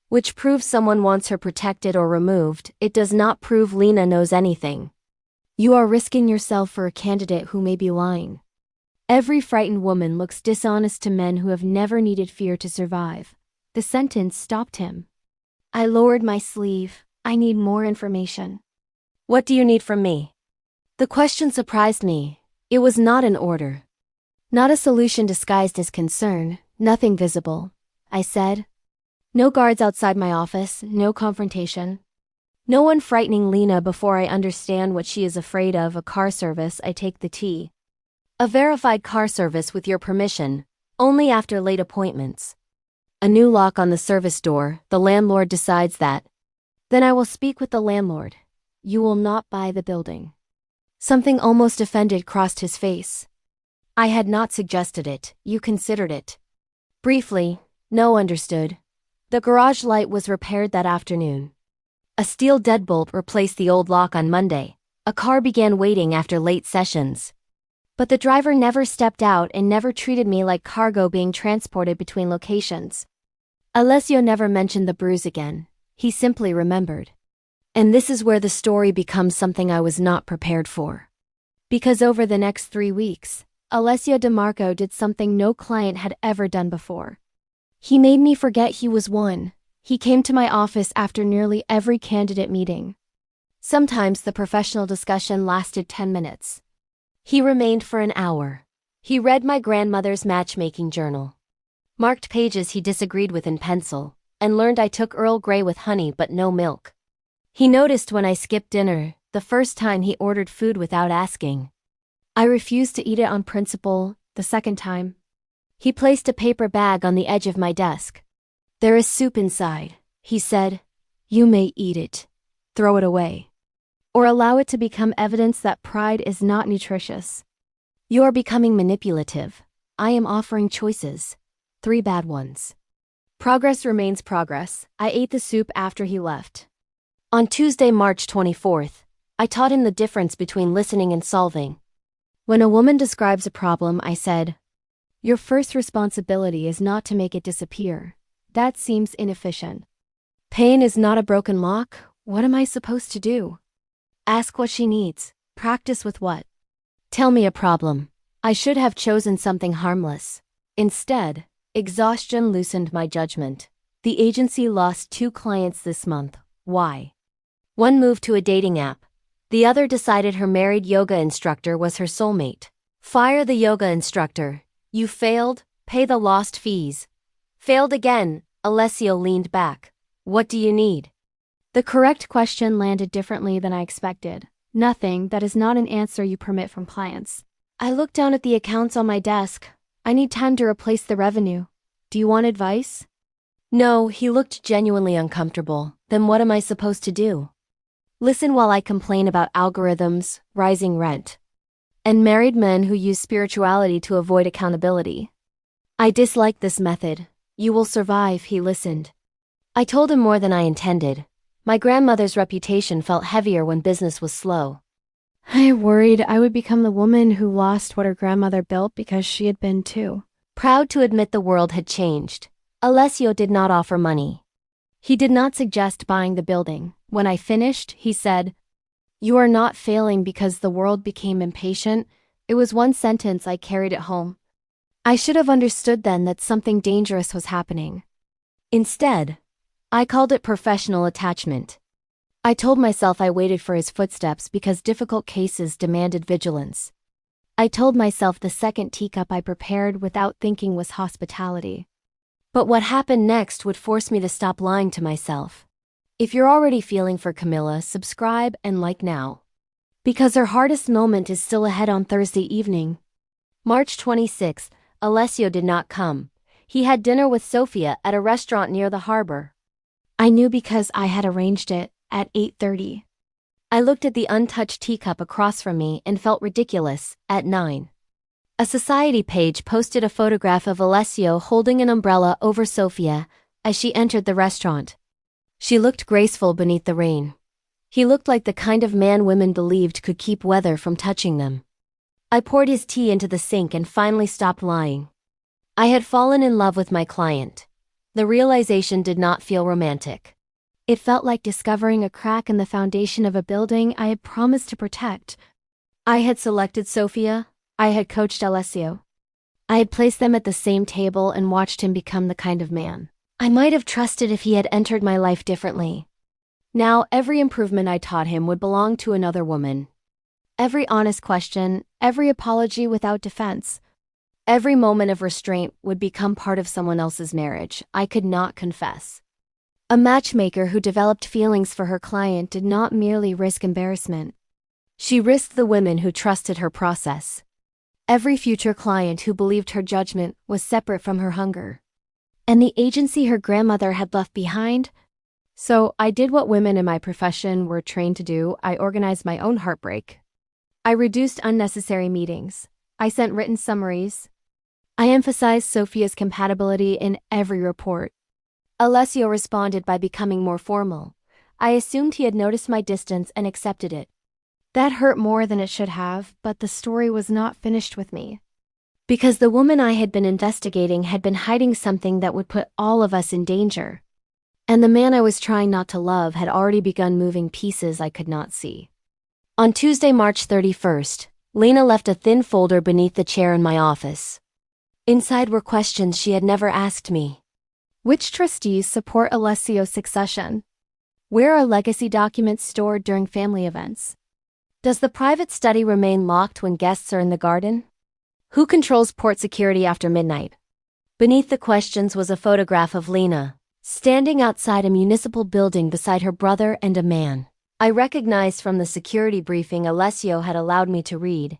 Which proves someone wants her protected or removed. It does not prove Lena knows anything. You are risking yourself for a candidate who may be lying. Every frightened woman looks dishonest to men who have never needed fear to survive. The sentence stopped him. I lowered my sleeve. I need more information. What do you need from me? The question surprised me. It was not an order. Not a solution disguised as concern, nothing visible. I said. No guards outside my office, no confrontation. No one frightening Lena before I understand what she is afraid of. A car service, I take the tea. A verified car service with your permission, only after late appointments. A new lock on the service door, the landlord decides that. Then I will speak with the landlord. You will not buy the building. Something almost offended crossed his face. I had not suggested it, you considered it. Briefly, no, understood. The garage light was repaired that afternoon. A steel deadbolt replaced the old lock on Monday. A car began waiting after late sessions. But the driver never stepped out and never treated me like cargo being transported between locations. Alessio never mentioned the bruise again. He simply remembered. And this is where the story becomes something I was not prepared for. Because over the next 3 weeks, Alessio DeMarco did something no client had ever done before. He made me forget he was one. He came to my office after nearly every candidate meeting. Sometimes the professional discussion lasted 10 minutes. He remained for an hour. He read my grandmother's matchmaking journal. Marked pages he disagreed with in pencil, and learned I took Earl Grey with honey but no milk. He noticed when I skipped dinner, the first time he ordered food without asking. I refused to eat it on principle, the second time. He placed a paper bag on the edge of my desk. There is soup inside, he said. You may eat it. Throw it away. Or allow it to become evidence that pride is not nutritious. You are becoming manipulative. I am offering choices. 3 bad ones. Progress remains progress. I ate the soup after he left. On Tuesday, March 24th, I taught him the difference between listening and solving. When a woman describes a problem, I said, your first responsibility is not to make it disappear. That seems inefficient. Pain is not a broken lock. What am I supposed to do? Ask what she needs. Practice with what? Tell me a problem. I should have chosen something harmless. Instead, exhaustion loosened my judgment. The agency lost 2 clients this month. Why? One moved to a dating app. The other decided her married yoga instructor was her soulmate. Fire the yoga instructor. You failed, pay the lost fees. Failed again, Alessio leaned back. What do you need? The correct question landed differently than I expected. Nothing. That is not an answer you permit from clients. I looked down at the accounts on my desk. I need time to replace the revenue. Do you want advice? No, he looked genuinely uncomfortable. Then what am I supposed to do? Listen while I complain about algorithms, rising rent, and married men who use spirituality to avoid accountability. I dislike this method. You will survive, he listened. I told him more than I intended. My grandmother's reputation felt heavier when business was slow. I worried I would become the woman who lost what her grandmother built because she had been too. Proud to admit the world had changed, Alessio did not offer money. He did not suggest buying the building. When I finished, he said, You are not failing because the world became impatient. It was one sentence I carried at home. I should have understood then that something dangerous was happening. Instead, I called it professional attachment. I told myself I waited for his footsteps because difficult cases demanded vigilance. I told myself the second teacup I prepared without thinking was hospitality. But what happened next would force me to stop lying to myself. If you're already feeling for Camilla, subscribe and like now. Because her hardest moment is still ahead on Thursday evening. March 26th, Alessio did not come. He had dinner with Sofia at a restaurant near the harbor. I knew because I had arranged it at 8:30. I looked at the untouched teacup across from me and felt ridiculous at 9. A society page posted a photograph of Alessio holding an umbrella over Sofia as she entered the restaurant. She looked graceful beneath the rain. He looked like the kind of man women believed could keep weather from touching them. I poured his tea into the sink and finally stopped lying. I had fallen in love with my client. The realization did not feel romantic. It felt like discovering a crack in the foundation of a building I had promised to protect. I had selected Sofia. I had coached Alessio. I had placed them at the same table and watched him become the kind of man I might have trusted if he had entered my life differently. Now every improvement I taught him would belong to another woman. Every honest question, every apology without defense, every moment of restraint would become part of someone else's marriage I could not confess. A matchmaker who developed feelings for her client did not merely risk embarrassment. She risked the women who trusted her process. Every future client who believed her judgment was separate from her hunger. And the agency her grandmother had left behind. So I did what women in my profession were trained to do. I organized my own heartbreak. I reduced unnecessary meetings. I sent written summaries. I emphasized Sofia's compatibility in every report. Alessio responded by becoming more formal. I assumed he had noticed my distance and accepted it. That hurt more than it should have, but the story was not finished with me. Because the woman I had been investigating had been hiding something that would put all of us in danger. And the man I was trying not to love had already begun moving pieces I could not see. On Tuesday, March 31st, Lena left a thin folder beneath the chair in my office. Inside were questions she had never asked me. Which trustees support Alessio's succession? Where are legacy documents stored during family events? Does the private study remain locked when guests are in the garden? Who controls port security after midnight? Beneath the questions was a photograph of Lena, standing outside a municipal building beside her brother and a man I recognized from the security briefing Alessio had allowed me to read.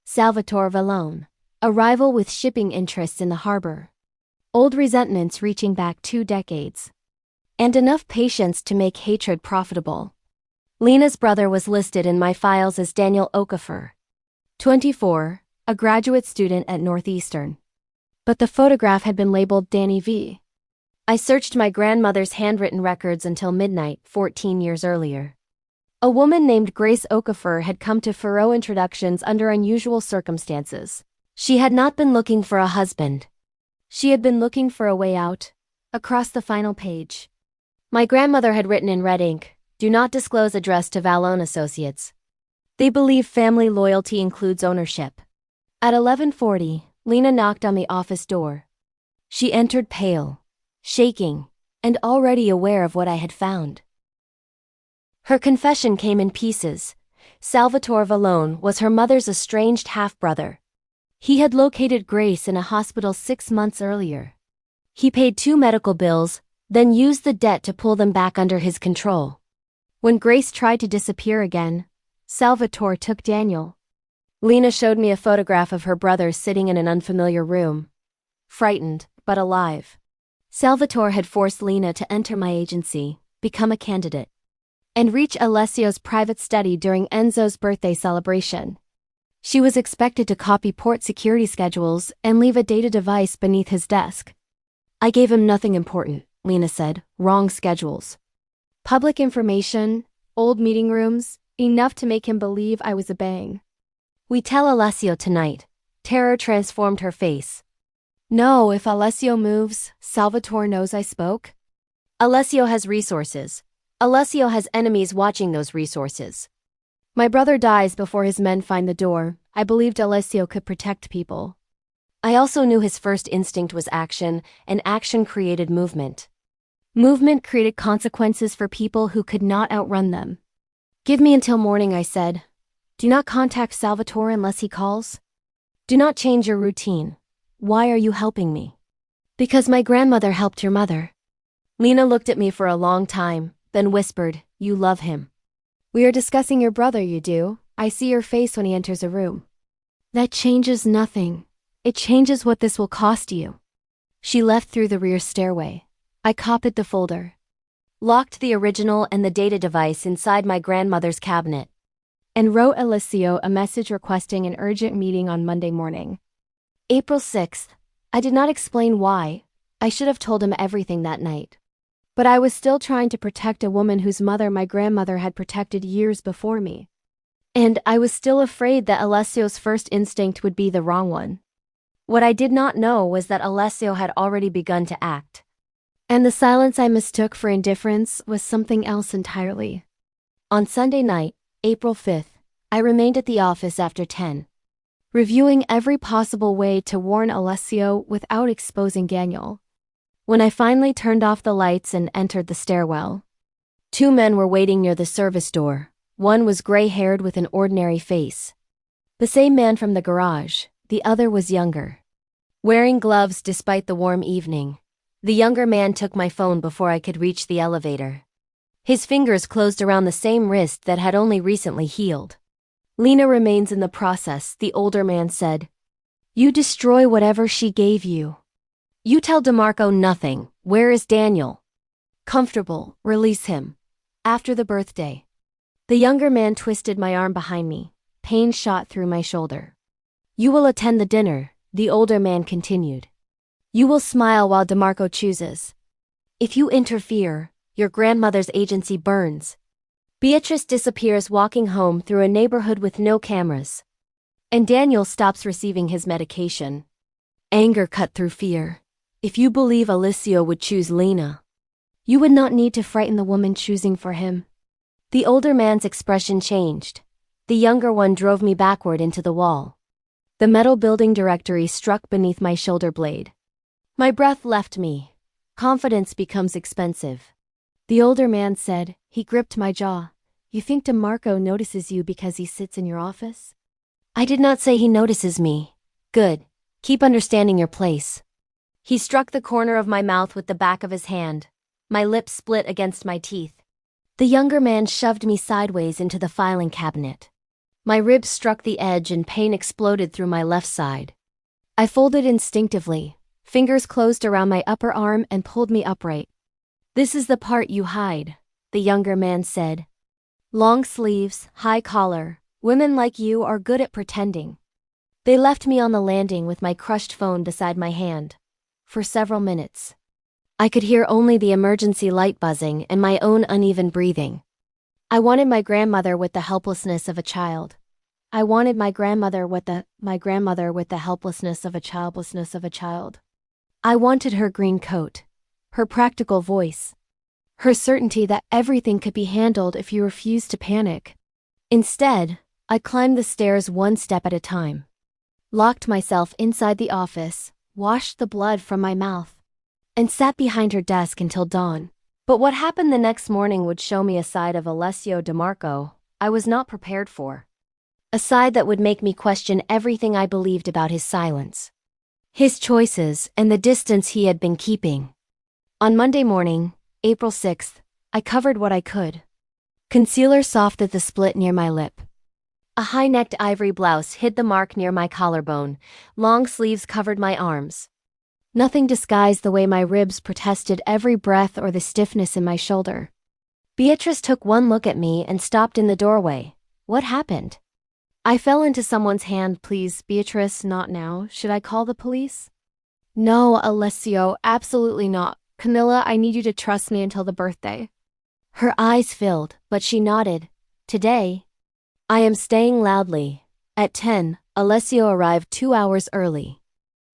Salvatore Vallone, a rival with shipping interests in the harbor. Old resentments reaching back 2 decades. And enough patience to make hatred profitable. Lena's brother was listed in my files as Daniel Okafor, 24, a graduate student at Northeastern. But the photograph had been labeled Danny V. I searched my grandmother's handwritten records until midnight, 14 years earlier. A woman named Grace Okafor had come to Furrow Introductions under unusual circumstances. She had not been looking for a husband. She had been looking for a way out. Across the final page, my grandmother had written in red ink, "Do not disclose address to Vallone Associates. They believe family loyalty includes ownership." At 11:40, Lena knocked on the office door. She entered pale, shaking, and already aware of what I had found. Her confession came in pieces. Salvatore Vallone was her mother's estranged half-brother. He had located Grace in a hospital 6 months earlier. He paid 2 medical bills, then used the debt to pull them back under his control. When Grace tried to disappear again, Salvatore took Daniel. Lena showed me a photograph of her brother sitting in an unfamiliar room. Frightened, but alive. Salvatore had forced Lena to enter my agency, become a candidate, and reach Alessio's private study during Enzo's birthday celebration. She was expected to copy port security schedules and leave a data device beneath his desk. I gave him nothing important, Lena said, wrong schedules. Public information, old meeting rooms, enough to make him believe I was a bang. We tell Alessio tonight. Terror transformed her face. No, if Alessio moves, Salvatore knows I spoke. Alessio has resources. Alessio has enemies watching those resources. My brother dies before his men find the door. I believed Alessio could protect people. I also knew his first instinct was action, and action created movement. Movement created consequences for people who could not outrun them. Give me until morning, I said. Do not contact Salvatore unless he calls. Do not change your routine. Why are you helping me? Because my grandmother helped your mother. Lena looked at me for a long time, then whispered, You love him. We are discussing your brother, you do. I see your face when he enters a room. That changes nothing. It changes what this will cost you. She left through the rear stairway. I copied the folder, locked the original and the data device inside my grandmother's cabinet, and wrote Alessio a message requesting an urgent meeting on Monday morning. April 6th. I did not explain why. I should have told him everything that night. But I was still trying to protect a woman whose mother my grandmother had protected years before me. And I was still afraid that Alessio's first instinct would be the wrong one. What I did not know was that Alessio had already begun to act. And the silence I mistook for indifference was something else entirely. On Sunday night, April 5th, I remained at the office after 10, reviewing every possible way to warn Alessio without exposing Daniel. When I finally turned off the lights and entered the stairwell, 2 men were waiting near the service door. One was gray-haired with an ordinary face. The same man from the garage, the other was younger. Wearing gloves despite the warm evening, the younger man took my phone before I could reach the elevator. His fingers closed around the same wrist that had only recently healed. Lena remains in the process, the older man said. You destroy whatever she gave you. You tell DeMarco nothing. Where is Daniel? Comfortable, release him. After the birthday. The younger man twisted my arm behind me. Pain shot through my shoulder. You will attend the dinner, the older man continued. You will smile while DeMarco chooses. If you interfere, your grandmother's agency burns. Beatrice disappears walking home through a neighborhood with no cameras. And Daniel stops receiving his medication. Anger cut through fear. If you believe Alessio would choose Lena, you would not need to frighten the woman choosing for him. The older man's expression changed. The younger one drove me backward into the wall. The metal building directory struck beneath my shoulder blade. My breath left me. Confidence becomes expensive. The older man said, he gripped my jaw. You think DeMarco notices you because he sits in your office? I did not say he notices me. Good. Keep understanding your place. He struck the corner of my mouth with the back of his hand. My lips split against my teeth. The younger man shoved me sideways into the filing cabinet. My ribs struck the edge and pain exploded through my left side. I folded instinctively. Fingers closed around my upper arm and pulled me upright. This is the part you hide, the younger man said. Long sleeves, high collar, women like you are good at pretending. They left me on the landing with my crushed phone beside my hand. For several minutes. I could hear only the emergency light buzzing and my own uneven breathing. I wanted my grandmother with the helplessness of a child. I wanted my grandmother with the helplessness of a child. I wanted her green coat, her practical voice, her certainty that everything could be handled if you refused to panic. Instead, I climbed the stairs one step at a time, locked myself inside the office, washed the blood from my mouth, and sat behind her desk until dawn. But what happened the next morning would show me a side of Alessio DeMarco I was not prepared for. A side that would make me question everything I believed about his silence, his choices, and the distance he had been keeping. On Monday morning, April 6th, I covered what I could. Concealer softened the split near my lip. A high-necked ivory blouse hid the mark near my collarbone. Long sleeves covered my arms. Nothing disguised the way my ribs protested every breath or the stiffness in my shoulder. Beatrice took one look at me and stopped in the doorway. What happened? I fell into someone's hand. Please, Beatrice, not now. Should I call the police? No, Alessio, absolutely not. Camilla, I need you to trust me until the birthday. Her eyes filled, but she nodded. Today? I am staying loudly. At 10, Alessio arrived 2 hours early.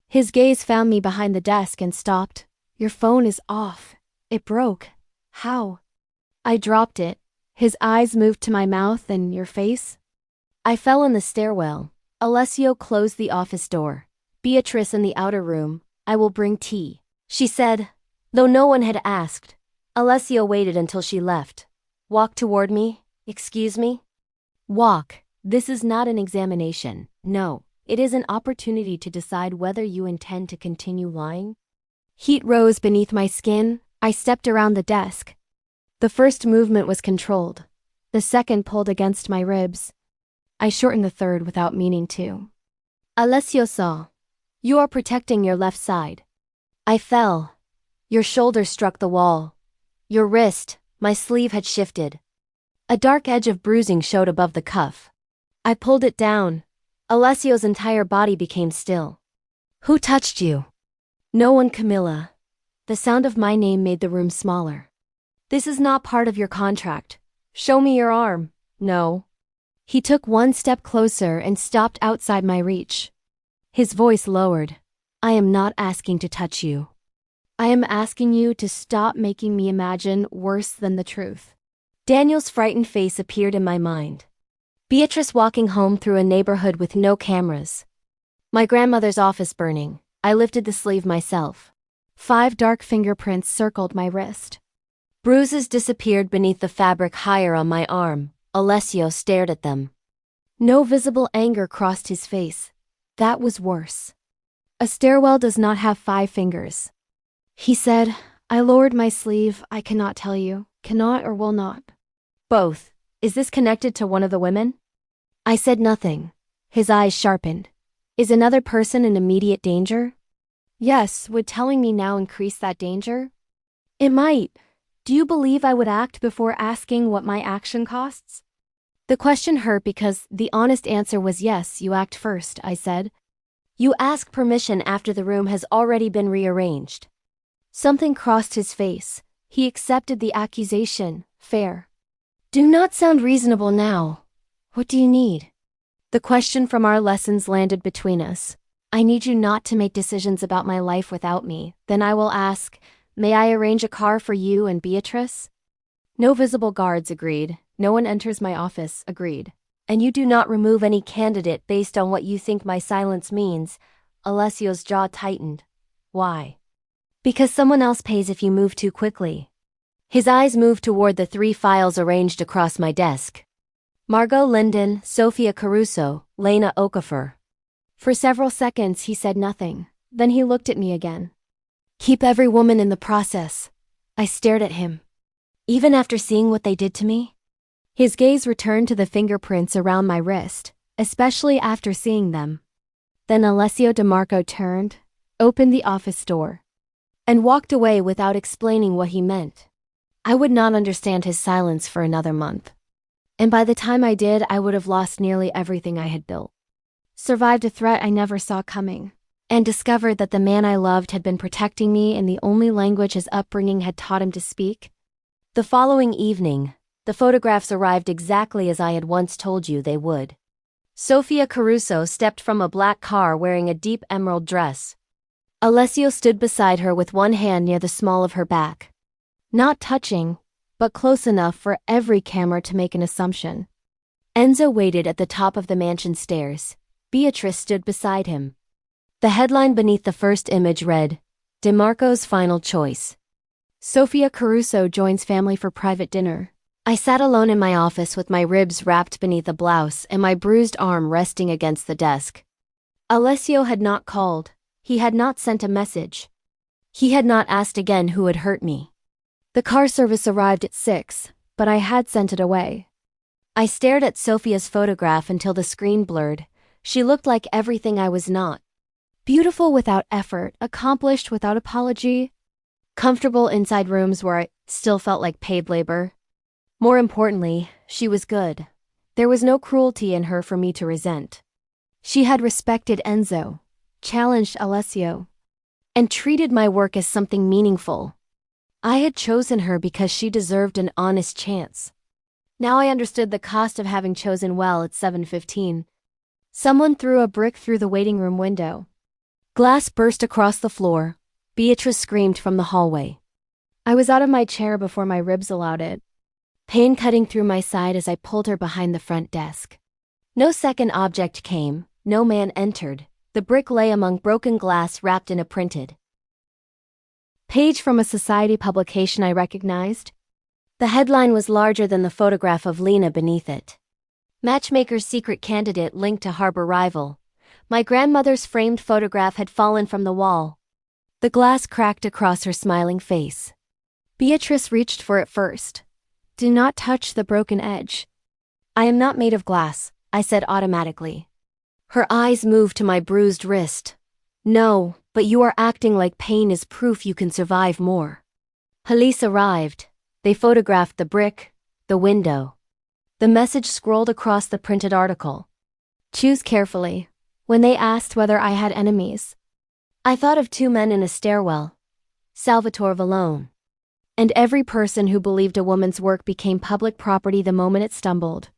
His gaze found me behind the desk and stopped. Your phone is off. It broke. How? I dropped it. His eyes moved to my mouth and your face. I fell in the stairwell. Alessio closed the office door. Beatrice in the outer room. I will bring tea, she said. Though no one had asked, Alessio waited until she left. Walk toward me. Excuse me? Walk. This is not an examination. No, it is an opportunity to decide whether you intend to continue lying. Heat rose beneath my skin. I stepped around the desk. The first movement was controlled. The second pulled against my ribs. I shortened the third without meaning to. Alessio saw. You are protecting your left side. I fell. Your shoulder struck the wall. Your wrist, my sleeve had shifted. A dark edge of bruising showed above the cuff. I pulled it down. Alessio's entire body became still. Who touched you? No one, Camilla. The sound of my name made the room smaller. This is not part of your contract. Show me your arm. No. He took one step closer and stopped outside my reach. His voice lowered. I am not asking to touch you. I am asking you to stop making me imagine worse than the truth. Daniel's frightened face appeared in my mind. Beatrice walking home through a neighborhood with no cameras. My grandmother's office burning. I lifted the sleeve myself. 5 dark fingerprints circled my wrist. Bruises disappeared beneath the fabric higher on my arm. Alessio stared at them. No visible anger crossed his face. That was worse. A stairwell does not have 5 fingers. He said, I lowered my sleeve. I cannot tell you. Cannot or will not. Both. Is this connected to one of the women? I said nothing. His eyes sharpened. Is another person in immediate danger? Yes. Would telling me now increase that danger? It might. Do you believe I would act before asking what my action costs? The question hurt because the honest answer was yes, you act first, I said. You ask permission after the room has already been rearranged. Something crossed his face. He accepted the accusation. Fair. Do not sound reasonable now. What do you need? The question from our lessons landed between us. I need you not to make decisions about my life without me. Then I will ask, may I arrange a car for you and Beatrice? No visible guards, agreed. No one enters my office, agreed. And you do not remove any candidate based on what you think my silence means. Alessio's jaw tightened. Why? Because someone else pays if you move too quickly. His eyes moved toward the 3 files arranged across my desk. Margot Linden, Sophia Caruso, Lena Okafor. For several seconds he said nothing. Then he looked at me again. Keep every woman in the process. I stared at him. Even after seeing what they did to me? His gaze returned to the fingerprints around my wrist, especially after seeing them. Then Alessio DeMarco turned, opened the office door, and walked away without explaining what he meant. I would not understand his silence for another month. And by the time I did, I would have lost nearly everything I had built. Survived a threat I never saw coming, and discovered that the man I loved had been protecting me in the only language his upbringing had taught him to speak. The following evening, the photographs arrived exactly as I had once told you they would. Sophia Caruso stepped from a black car wearing a deep emerald dress. Alessio stood beside her with one hand near the small of her back. Not touching, but close enough for every camera to make an assumption. Enzo waited at the top of the mansion stairs. Beatrice stood beside him. The headline beneath the first image read, DeMarco's Final Choice. Sophia Caruso joins family for private dinner. I sat alone in my office with my ribs wrapped beneath a blouse and my bruised arm resting against the desk. Alessio had not called. He had not sent a message. He had not asked again who had hurt me. The car service arrived at 6, but I had sent it away. I stared at Sophia's photograph until the screen blurred. She looked like everything I was not. Beautiful without effort, accomplished without apology. Comfortable inside rooms where I still felt like paid labor. More importantly, she was good. There was no cruelty in her for me to resent. She had respected Enzo, challenged Alessio, and treated my work as something meaningful. I had chosen her because she deserved an honest chance. Now I understood the cost of having chosen well at 7:15. Someone threw a brick through the waiting room window. Glass burst across the floor. Beatrice screamed from the hallway. I was out of my chair before my ribs allowed it. pain cutting through my side as I pulled her behind the front desk. No second object came, no man entered. The brick lay among broken glass wrapped in a printed page from a society publication I recognized. The headline was larger than the photograph of Lena beneath it. Matchmaker's secret candidate linked to harbor rival. My grandmother's framed photograph had fallen from the wall. The glass cracked across her smiling face. Beatrice reached for it first. Do not touch the broken edge. I am not made of glass, I said automatically. Her eyes moved to my bruised wrist. No, but you are acting like pain is proof you can survive more. Police arrived. They photographed the brick, the window. The message scrolled across the printed article. Choose carefully. When they asked whether I had enemies, I thought of two men in a stairwell. Salvatore Vallone. And every person who believed a woman's work became public property the moment it stumbled.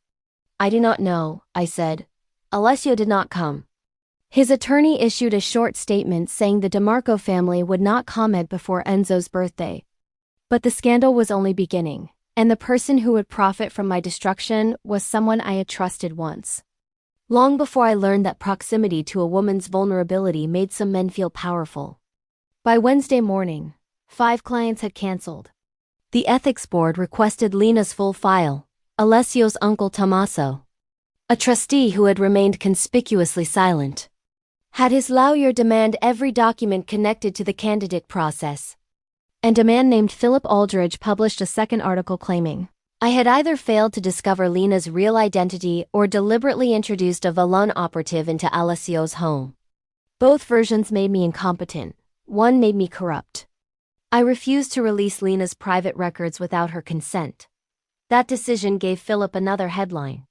I do not know, I said. Alessio did not come. His attorney issued a short statement saying the DeMarco family would not comment before Enzo's birthday. But the scandal was only beginning, and the person who would profit from my destruction was someone I had trusted once. Long before I learned that proximity to a woman's vulnerability made some men feel powerful. By Wednesday morning, 5 clients had canceled. The ethics board requested Lena's full file, Alessio's uncle Tommaso, a trustee who had remained conspicuously silent, had his lawyer demand every document connected to the candidate process. And a man named Philip Aldridge published a second article claiming I had either failed to discover Lena's real identity or deliberately introduced a Vallone operative into Alessio's home. Both versions made me incompetent. One made me corrupt. I refused to release Lena's private records without her consent. That decision gave Philip another headline.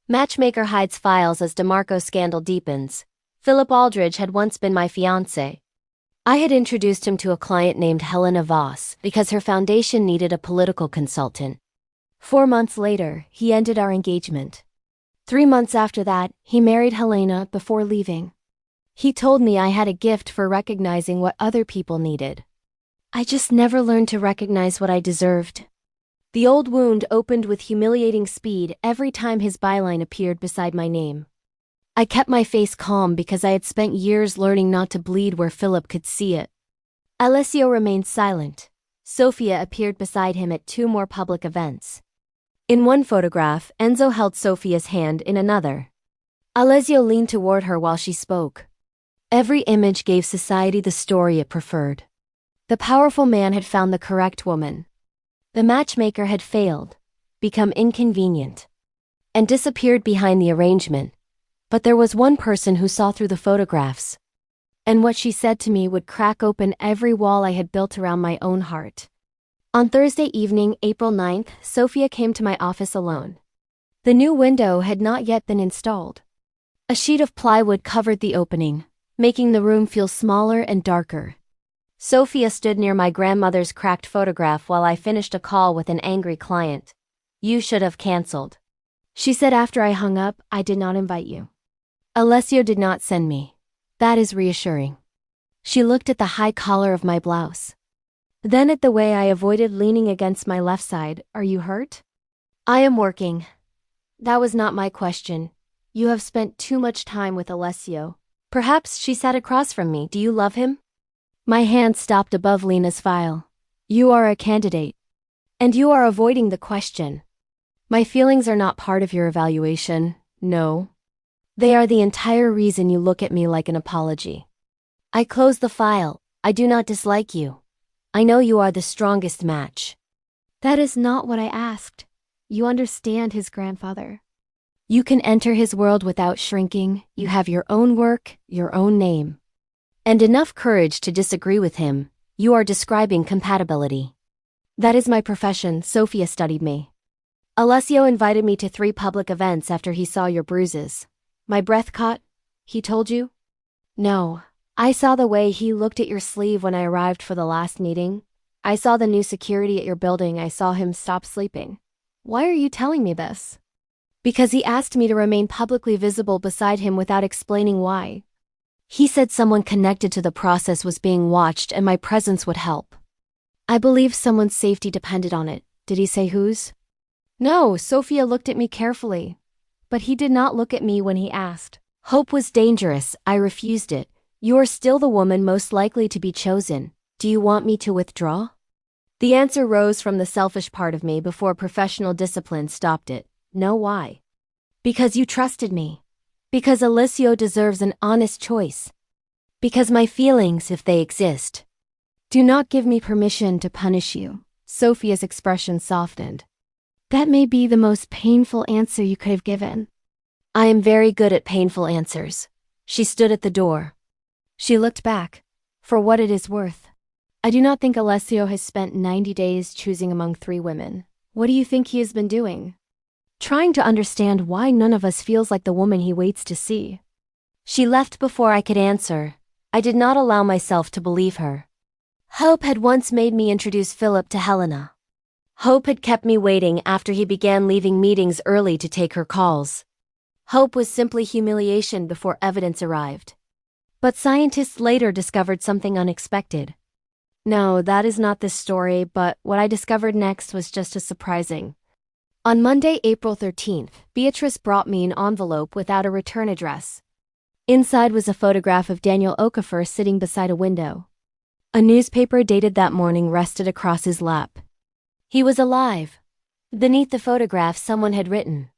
Matchmaker hides files as DeMarco scandal deepens. Philip Aldridge had once been my fiancé. I had introduced him to a client named Helena Voss because her foundation needed a political consultant. 4 months later, he ended our engagement. 3 months after that, he married Helena before leaving. He told me I had a gift for recognizing what other people needed. I just never learned to recognize what I deserved. The old wound opened with humiliating speed every time his byline appeared beside my name. I kept my face calm because I had spent years learning not to bleed where Philip could see it. Alessio remained silent. Sofia appeared beside him at 2 more public events. In one photograph, Enzo held Sofia's hand in another. Alessio leaned toward her while she spoke. Every image gave society the story it preferred. The powerful man had found the correct woman. The matchmaker had failed, become inconvenient, and disappeared behind the arrangement. But there was one person who saw through the photographs. And what she said to me would crack open every wall I had built around my own heart. On Thursday evening, April 9th, Sofia came to my office alone. The new window had not yet been installed. A sheet of plywood covered the opening, making the room feel smaller and darker. Sofia stood near my grandmother's cracked photograph while I finished a call with an angry client. You should have canceled. She said after I hung up, I did not invite you. Alessio did not send me. That is reassuring. She looked at the high collar of my blouse. Then at the way I avoided leaning against my left side. Are you hurt? I am working. That was not my question. You have spent too much time with Alessio. Perhaps she sat across from me. Do you love him? My hand stopped above Lena's file. You are a candidate. And you are avoiding the question. My feelings are not part of your evaluation, no. They are the entire reason you look at me like an apology. I closed the file. I do not dislike you. I know you are the strongest match. That is not what I asked. You understand his grandfather. You can enter his world without shrinking. You have your own work, your own name. And enough courage to disagree with him. You are describing compatibility. That is my profession. Sofia studied me. Alessio invited me to 3 public events after he saw your bruises. My breath caught. He told you? No. I saw the way he looked at your sleeve when I arrived for the last meeting. I saw the new security at your building. I saw him stop sleeping. Why are you telling me this? Because he asked me to remain publicly visible beside him without explaining why. He said someone connected to the process was being watched and my presence would help. I believe someone's safety depended on it. Did he say whose? No, Sophia looked at me carefully. But he did not look at me when he asked. Hope was dangerous, I refused it. You are still the woman most likely to be chosen. Do you want me to withdraw? The answer rose from the selfish part of me before professional discipline stopped it. No, why? Because you trusted me. Because Alessio deserves an honest choice. Because my feelings, if they exist. Do not give me permission to punish you. Sophia's expression softened. That may be the most painful answer you could have given. I am very good at painful answers. She stood at the door. She looked back. For what it is worth. I do not think Alessio has spent 90 days choosing among 3 women. What do you think he has been doing? Trying to understand why none of us feels like the woman he waits to see. She left before I could answer. I did not allow myself to believe her. Hope had once made me introduce Philip to Helena. Hope had kept me waiting after he began leaving meetings early to take her calls. Hope was simply humiliation before evidence arrived. But scientists later discovered something unexpected. No, that is not this story, but what I discovered next was just as surprising. On Monday, April 13th, Beatrice brought me an envelope without a return address. Inside was a photograph of Daniel Okafor sitting beside a window. A newspaper dated that morning rested across his lap. He was alive. Beneath the photograph, someone had written,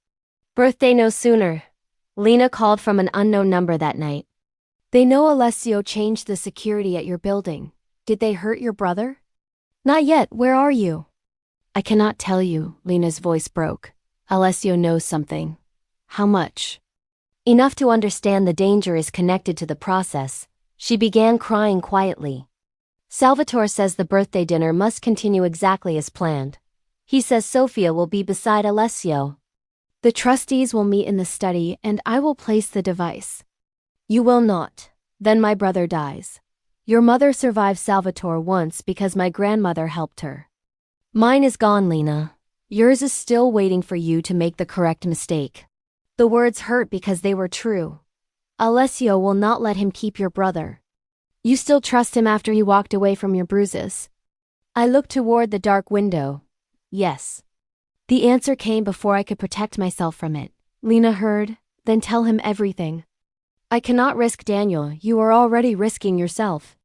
"Birthday no sooner. Lena called from an unknown number that night. They know Alessio changed the security at your building. Did they hurt your brother?" "Not yet. Where are you?" "I cannot tell you," Lena's voice broke. "Alessio knows something." "How much?" Enough to understand the danger is connected to the process. She began crying quietly. Salvatore says the birthday dinner must continue exactly as planned. He says Sofia will be beside Alessio. The trustees will meet in the study and I will place the device. You will not. Then my brother dies. Your mother survived Salvatore once because my grandmother helped her. Mine is gone, Lena. Yours is still waiting for you to make the correct mistake. The words hurt because they were true. Alessio will not let him keep your brother. You still trust him after he walked away from your bruises? I looked toward the dark window. Yes. The answer came before I could protect myself from it. Lena heard, then tell him everything. I cannot risk Daniel, you are already risking yourself.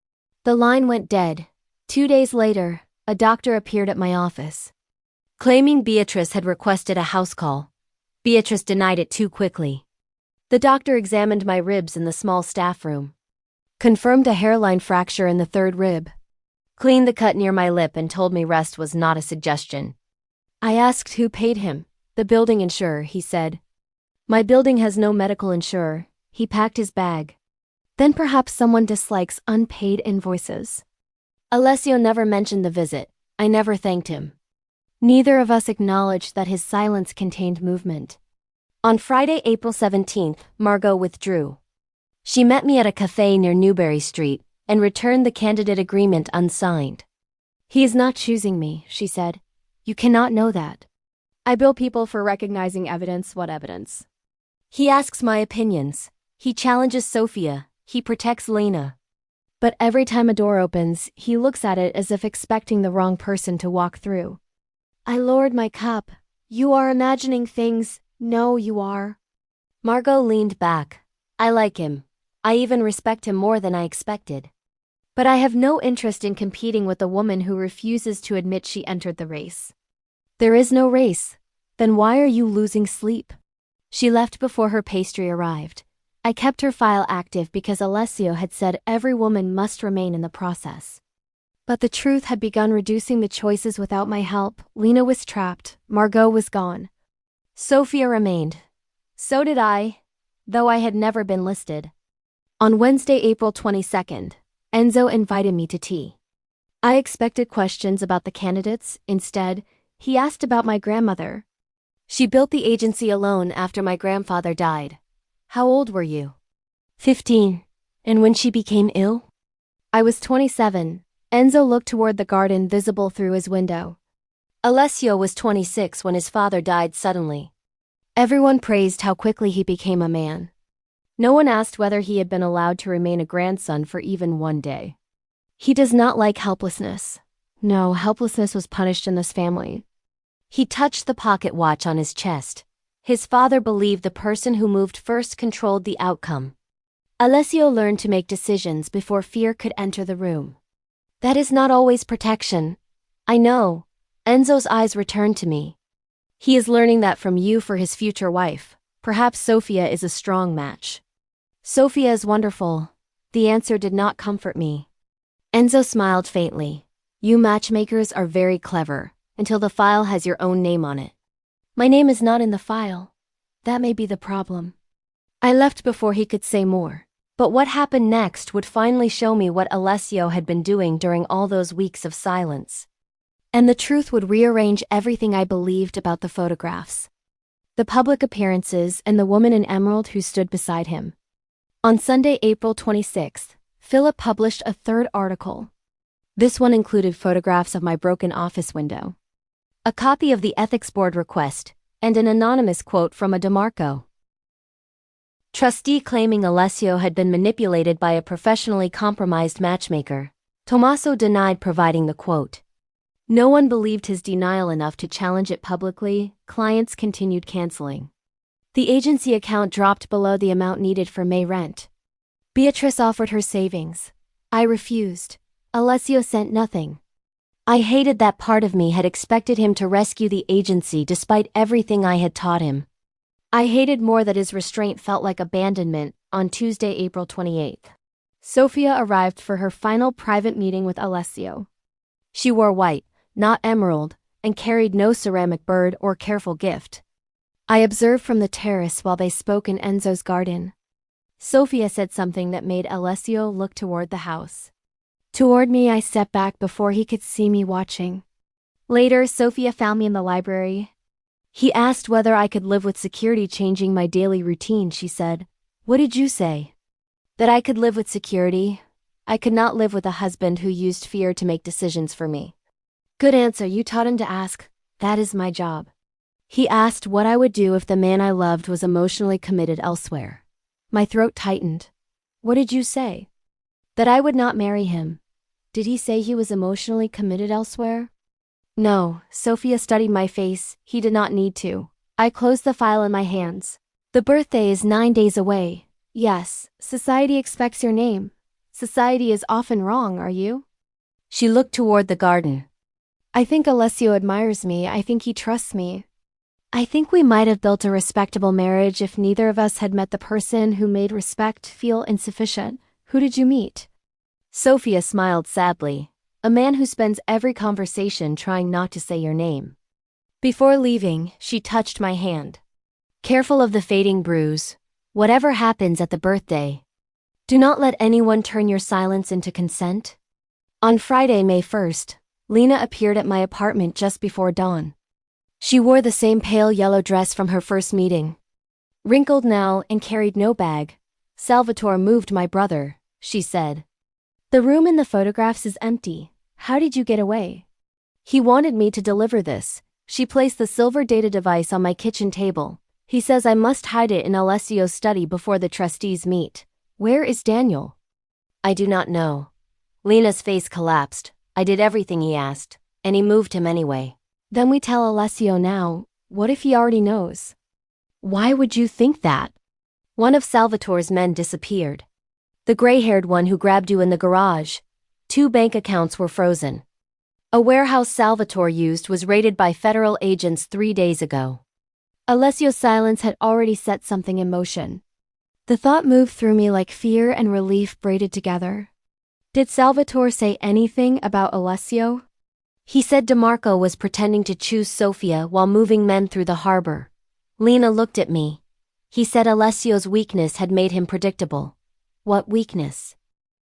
The line went dead. 2 days later, a doctor appeared at my office. Claiming Beatrice had requested a house call. Beatrice denied it too quickly. The doctor examined my ribs in the small staff room. Confirmed a hairline fracture in the 3rd rib. Cleaned the cut near my lip and told me rest was not a suggestion. I asked who paid him. The building insurer, he said. My building has no medical insurer. He packed his bag. Then perhaps someone dislikes unpaid invoices. Alessio never mentioned the visit. I never thanked him. Neither of us acknowledged that his silence contained movement. On Friday, April 17th, Margot withdrew. She met me at a cafe near Newbury Street and returned the candidate agreement unsigned. He is not choosing me, she said. You cannot know that. I bill people for recognizing evidence. What evidence? He asks my opinions. He challenges Sophia. He protects Lena. But every time a door opens, he looks at it as if expecting the wrong person to walk through. I lowered my cup. You are imagining things. No, you are. Margot leaned back. I like him. I even respect him more than I expected. But I have no interest in competing with a woman who refuses to admit she entered the race. There is no race. Then why are you losing sleep? She left before her pastry arrived. I kept her file active because Alessio had said every woman must remain in the process. But the truth had begun reducing the choices without my help. Lena was trapped. Margot was gone. Sophia remained. So did I, though I had never been listed. On Wednesday, April 22nd, Enzo invited me to tea. I expected questions about the candidates. Instead, he asked about my grandmother. She built the agency alone after my grandfather died. How old were you? 15. And when she became ill? I was 27. Enzo looked toward the garden visible through his window. Alessio was 26 when his father died suddenly. Everyone praised how quickly he became a man. No one asked whether he had been allowed to remain a grandson for even 1 day. He does not like helplessness. No, helplessness was punished in this family. He touched the pocket watch on his chest. His father believed the person who moved first controlled the outcome. Alessio learned to make decisions before fear could enter the room. That is not always protection. I know. Enzo's eyes returned to me. He is learning that from you for his future wife. Perhaps Sofia is a strong match. Sofia is wonderful. The answer did not comfort me. Enzo smiled faintly. You matchmakers are very clever, until the file has your own name on it. My name is not in the file. That may be the problem. I left before he could say more. But what happened next would finally show me what Alessio had been doing during all those weeks of silence. And the truth would rearrange everything I believed about the photographs, the public appearances, and the woman in emerald who stood beside him. On Sunday, April 26th, Philip published a third article. This one included photographs of my broken office window, a copy of the ethics board request, and an anonymous quote from a DeMarco trustee claiming Alessio had been manipulated by a professionally compromised matchmaker. Tommaso denied providing the quote. No one believed his denial enough to challenge it publicly. Clients continued canceling. The agency account dropped below the amount needed for May rent. Beatrice offered her savings. I refused. Alessio sent nothing. I hated that part of me had expected him to rescue the agency despite everything I had taught him. I hated more that his restraint felt like abandonment. On Tuesday, April 28th, Sofia arrived for her final private meeting with Alessio. She wore white, not emerald, and carried no ceramic bird or careful gift. I observed from the terrace while they spoke in Enzo's garden. Sofia said something that made Alessio look toward the house. Toward me, I stepped back before he could see me watching. Later, Sofia found me in the library. He asked whether I could live with security changing my daily routine, she said. What did you say? That I could live with security. I could not live with a husband who used fear to make decisions for me. Good answer, you taught him to ask. That is my job. He asked what I would do if the man I loved was emotionally committed elsewhere. My throat tightened. What did you say? That I would not marry him. Did he say he was emotionally committed elsewhere? No, Sofia studied my face. He did not need to. I closed the file in my hands. The birthday is 9 days away. Yes, society expects your name. Society is often wrong, are you? She looked toward the garden. I think Alessio admires me. I think he trusts me. I think we might have built a respectable marriage if neither of us had met the person who made respect feel insufficient. Who did you meet? Sofia smiled sadly. A man who spends every conversation trying not to say your name. Before leaving, she touched my hand. Careful of the fading bruise. Whatever happens at the birthday, do not let anyone turn your silence into consent. On Friday, May 1st, Lena appeared at my apartment just before dawn. She wore the same pale yellow dress from her first meeting. Wrinkled now and carried no bag. Salvatore moved my brother, she said. The room in the photographs is empty. How did you get away? He wanted me to deliver this. She placed the silver data device on my kitchen table. He says I must hide it in Alessio's study before the trustees meet. Where is Daniel? I do not know. Lena's face collapsed. I did everything he asked, and he moved him anyway. Then we tell Alessio now. What if he already knows? Why would you think that? One of Salvatore's men disappeared. The gray-haired one who grabbed you in the garage. 2 bank accounts were frozen. A warehouse Salvatore used was raided by federal agents 3 days ago. Alessio's silence had already set something in motion. The thought moved through me like fear and relief braided together. Did Salvatore say anything about Alessio? He said DeMarco was pretending to choose Sofia while moving men through the harbor. Lena looked at me. He said Alessio's weakness had made him predictable. What weakness?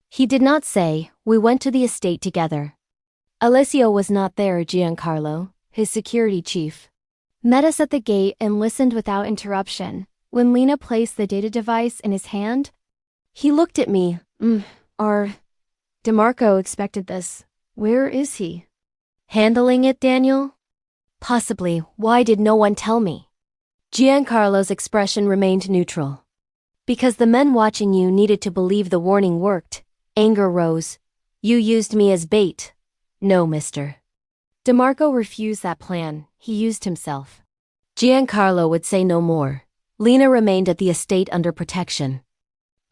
He did not say. We went to the estate together. Alessio was not there. Giancarlo, his security chief, met us at the gate and listened without interruption. When Lena placed the data device in his hand, he looked at me. DeMarco expected this. Where is he? Handling it, Daniel? Possibly. Why did no one tell me? Giancarlo's expression remained neutral. Because the men watching you needed to believe the warning worked. Anger rose. You used me as bait. No, mister. DeMarco refused that plan. He used himself. Giancarlo would say no more. Lena remained at the estate under protection.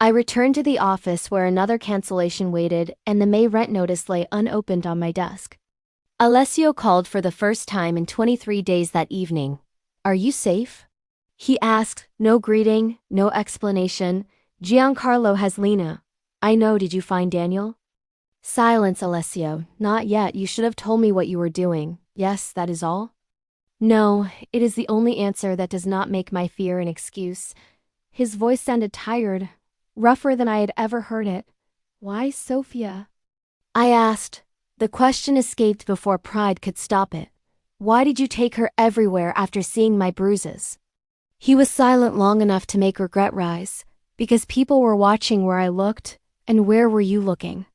I returned to the office where another cancellation waited and the May rent notice lay unopened on my desk. Alessio called for the first time in 23 days that evening. "Are you safe?" He asked, no greeting, no explanation. "Giancarlo has Lena." "I know, did you find Daniel?" "Silence, Alessio. Not yet, you should have told me what you were doing." "Yes, that is all?" "No, it is the only answer that does not make my fear an excuse." His voice sounded tired, rougher than I had ever heard it. "Why Sophia?" I asked. The question escaped before pride could stop it. "Why did you take her everywhere after seeing my bruises?" He was silent long enough to make regret rise. "Because people were watching where I looked, and where were you looking?"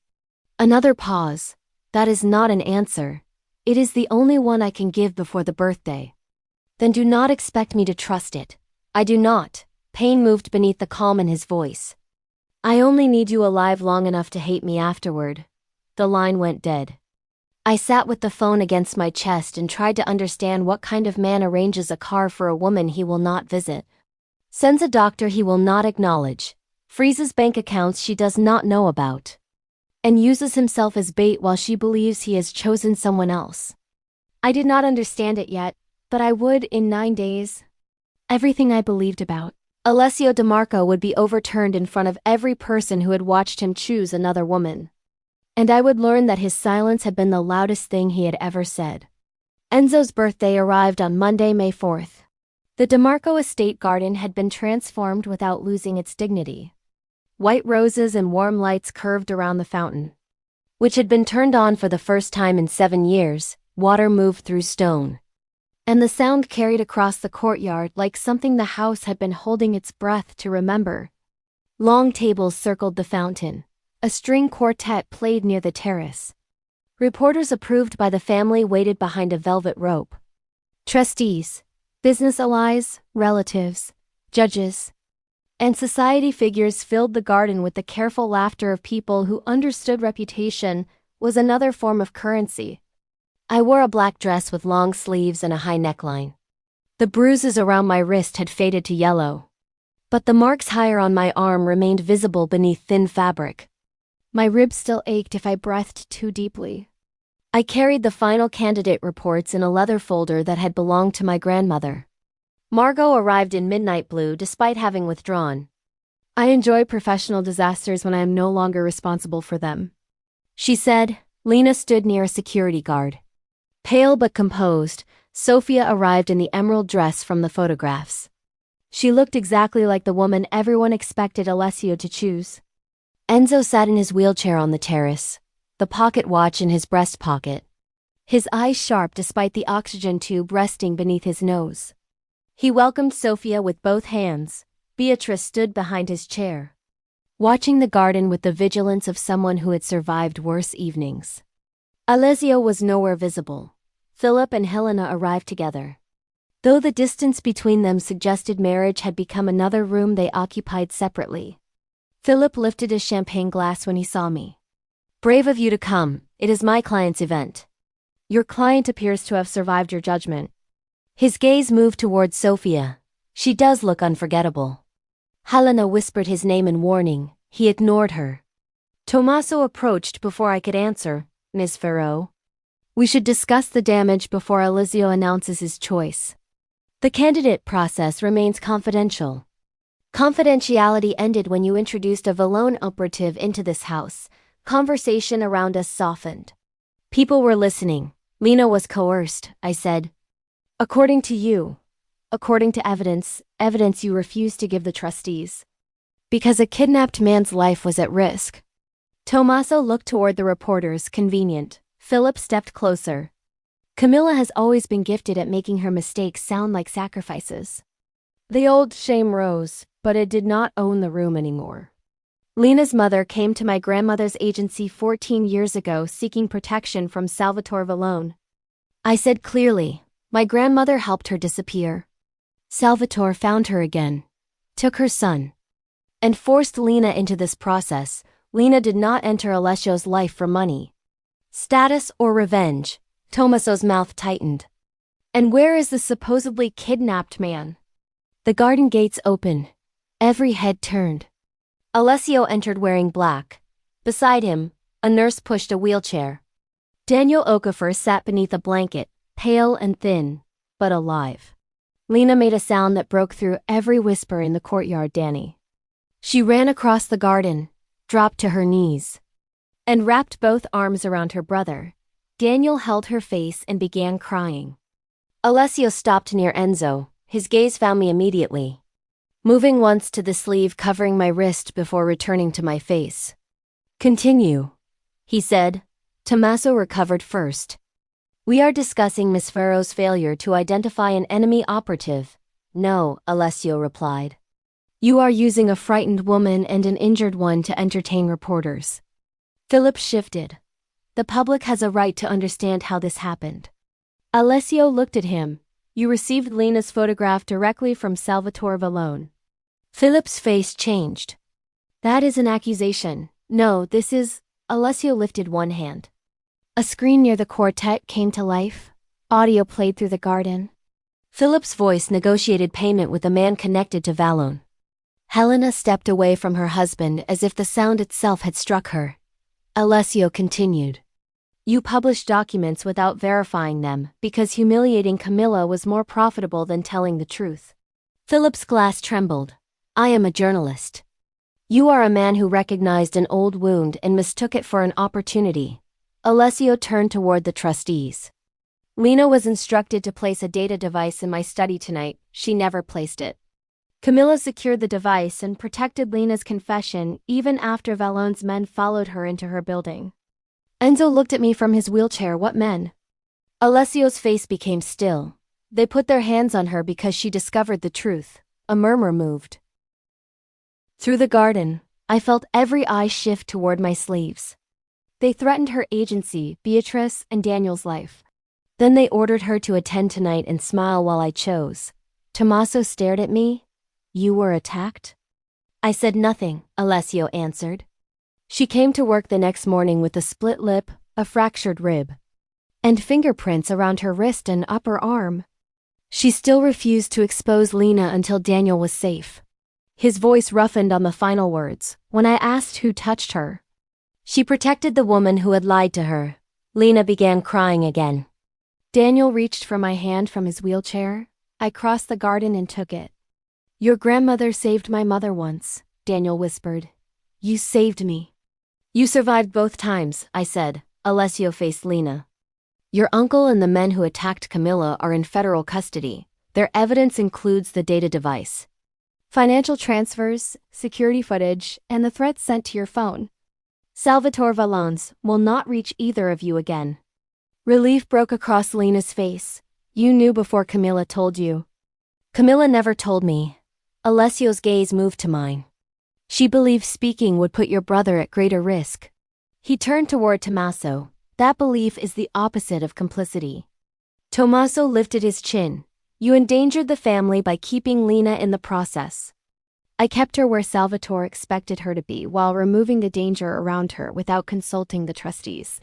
Another pause. "That is not an answer. It is the only one I can give before the birthday." "Then do not expect me to trust it." "I do not." Pain moved beneath the calm in his voice. "I only need you alive long enough to hate me afterward." The line went dead. I sat with the phone against my chest and tried to understand what kind of man arranges a car for a woman he will not visit, sends a doctor he will not acknowledge, freezes bank accounts she does not know about, and uses himself as bait while she believes he has chosen someone else. I did not understand it yet, but I would in 9 days. Everything I believed about Alessio DeMarco would be overturned in front of every person who had watched him choose another woman. And I would learn that his silence had been the loudest thing he had ever said. Enzo's birthday arrived on Monday, May 4th. The DeMarco estate garden had been transformed without losing its dignity. White roses and warm lights curved around the fountain, which had been turned on for the first time in 7 years. Water moved through stone, and the sound carried across the courtyard like something the house had been holding its breath to remember. Long tables circled the fountain. A string quartet played near the terrace. Reporters approved by the family waited behind a velvet rope. Trustees, business allies, relatives, judges, and society figures filled the garden with the careful laughter of people who understood reputation was another form of currency. I wore a black dress with long sleeves and a high neckline. The bruises around my wrist had faded to yellow, but the marks higher on my arm remained visible beneath thin fabric. My ribs still ached if I breathed too deeply. I carried the final candidate reports in a leather folder that had belonged to my grandmother. Margot arrived in midnight blue despite having withdrawn. "I enjoy professional disasters when I am no longer responsible for them," she said. Lena stood near a security guard. Pale but composed, Sophia arrived in the emerald dress from the photographs. She looked exactly like the woman everyone expected Alessio to choose. Enzo sat in his wheelchair on the terrace, the pocket watch in his breast pocket, his eyes sharp despite the oxygen tube resting beneath his nose. He welcomed Sophia with both hands. Beatrice stood behind his chair, watching the garden with the vigilance of someone who had survived worse evenings. Alessio was nowhere visible. Philip and Helena arrived together. Though the distance between them suggested marriage had become another room they occupied separately. Philip lifted his champagne glass when he saw me. "Brave of you to come. It is my client's event." "Your client appears to have survived your judgment." His gaze moved towards Sophia. "She does look unforgettable." Helena whispered his name in warning. He ignored her. Tommaso approached before I could answer. "Ms. Ferro, we should discuss the damage before Alessio announces his choice. The candidate process remains confidential." Confidentiality ended when you introduced a Valone operative into this house. Conversation around us softened. People were listening. "Lena was coerced," I said. "According to you." "According to evidence you refused to give the trustees." "Because a kidnapped man's life was at risk." Tommaso looked toward the reporters, convenient. Philip stepped closer. "Camilla has always been gifted at making her mistakes sound like sacrifices." The old shame rose, but it did not own the room anymore. Lena's mother came to my grandmother's agency 14 years ago seeking protection from Salvatore Valone. I said clearly, my grandmother helped her disappear. Salvatore found her again, took her son, and forced Lena into this process. Lena did not enter Alessio's life for money, status, or revenge. Tommaso's mouth tightened. And where is the supposedly kidnapped man? The garden gates open. Every head turned. Alessio entered wearing black. Beside him, a nurse pushed a wheelchair. Daniel Okafor sat beneath a blanket, pale and thin, but alive. Lena made a sound that broke through every whisper in the courtyard. Danny. She ran across the garden, dropped to her knees, and wrapped both arms around her brother. Daniel held her face and began crying. Alessio stopped near Enzo. His gaze found me immediately, moving once to the sleeve covering my wrist before returning to my face. Continue, he said. Tommaso recovered first. We are discussing Miss Farrow's failure to identify an enemy operative. No, Alessio replied. You are using a frightened woman and an injured one to entertain reporters. Philip shifted. The public has a right to understand how this happened. Alessio looked at him. You received Lena's photograph directly from Salvatore Vallone. Philip's face changed. That is an accusation. No, this is... Alessio lifted one hand. A screen near the quartet came to life. Audio played through the garden. Philip's voice negotiated payment with a man connected to Vallone. Helena stepped away from her husband as if the sound itself had struck her. Alessio continued. You published documents without verifying them because humiliating Camilla was more profitable than telling the truth. Philip's glass trembled. I am a journalist. You are a man who recognized an old wound and mistook it for an opportunity. Alessio turned toward the trustees. Lena was instructed to place a data device in my study tonight. She never placed it. Camilla secured the device and protected Lena's confession even after Vallone's men followed her into her building. Enzo looked at me from his wheelchair. What men? Alessio's face became still. They put their hands on her because she discovered the truth. A murmur moved. Through the garden, I felt every eye shift toward my sleeves. They threatened her agency, Beatrice, and Daniel's life. Then they ordered her to attend tonight and smile while I chose. Tommaso stared at me. You were attacked? I said nothing, Alessio answered. She came to work the next morning with a split lip, a fractured rib, and fingerprints around her wrist and upper arm. She still refused to expose Lena until Daniel was safe. His voice roughened on the final words. When I asked who touched her, she protected the woman who had lied to her. Lena began crying again. Daniel reached for my hand from his wheelchair. I crossed the garden and took it. Your grandmother saved my mother once, Daniel whispered. You saved me. You survived both times, I said. Alessio faced Lena. Your uncle and the men who attacked Camilla are in federal custody. Their evidence includes the data device, financial transfers, security footage, and the threats sent to your phone. Salvatore Vallone's will not reach either of you again. Relief broke across Lena's face. You knew before Camilla told you. Camilla never told me. Alessio's gaze moved to mine. She believed speaking would put your brother at greater risk. He turned toward Tommaso. That belief is the opposite of complicity. Tommaso lifted his chin. You endangered the family by keeping Lena in the process. I kept her where Salvatore expected her to be while removing the danger around her without consulting the trustees.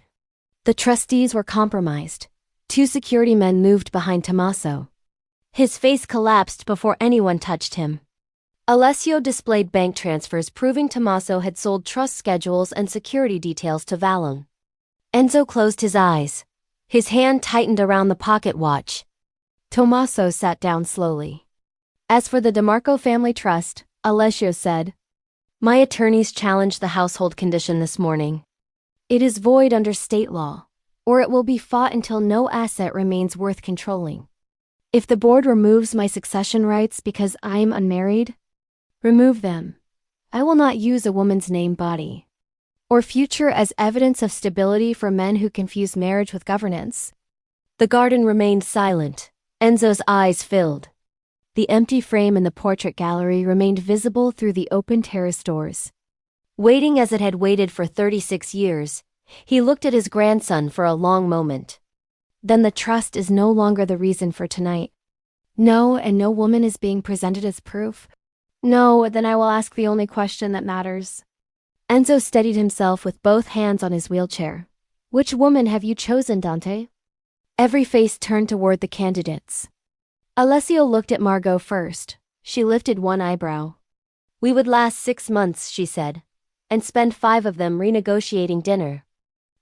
The trustees were compromised. 2 security men moved behind Tommaso. His face collapsed before anyone touched him. Alessio displayed bank transfers proving Tommaso had sold trust schedules and security details to Vallone. Enzo closed his eyes. His hand tightened around the pocket watch. Tommaso sat down slowly. As for the DeMarco family trust, Alessio said, my attorneys challenged the household condition this morning. It is void under state law, or it will be fought until no asset remains worth controlling. If the board removes my succession rights because I am unmarried, remove them. I will not use a woman's name, body, or future as evidence of stability for men who confuse marriage with governance. The garden remained silent. Enzo's eyes filled. The empty frame in the portrait gallery remained visible through the open terrace doors. Waiting as it had waited for 36 years, he looked at his grandson for a long moment. Then the trust is no longer the reason for tonight. No, and no woman is being presented as proof. No, then I will ask the only question that matters. Enzo steadied himself with both hands on his wheelchair. Which woman have you chosen, Dante? Every face turned toward the candidates. Alessio looked at Margot first. She lifted one eyebrow. "We would last 6 months," she said, "and spend 5 of them renegotiating dinner."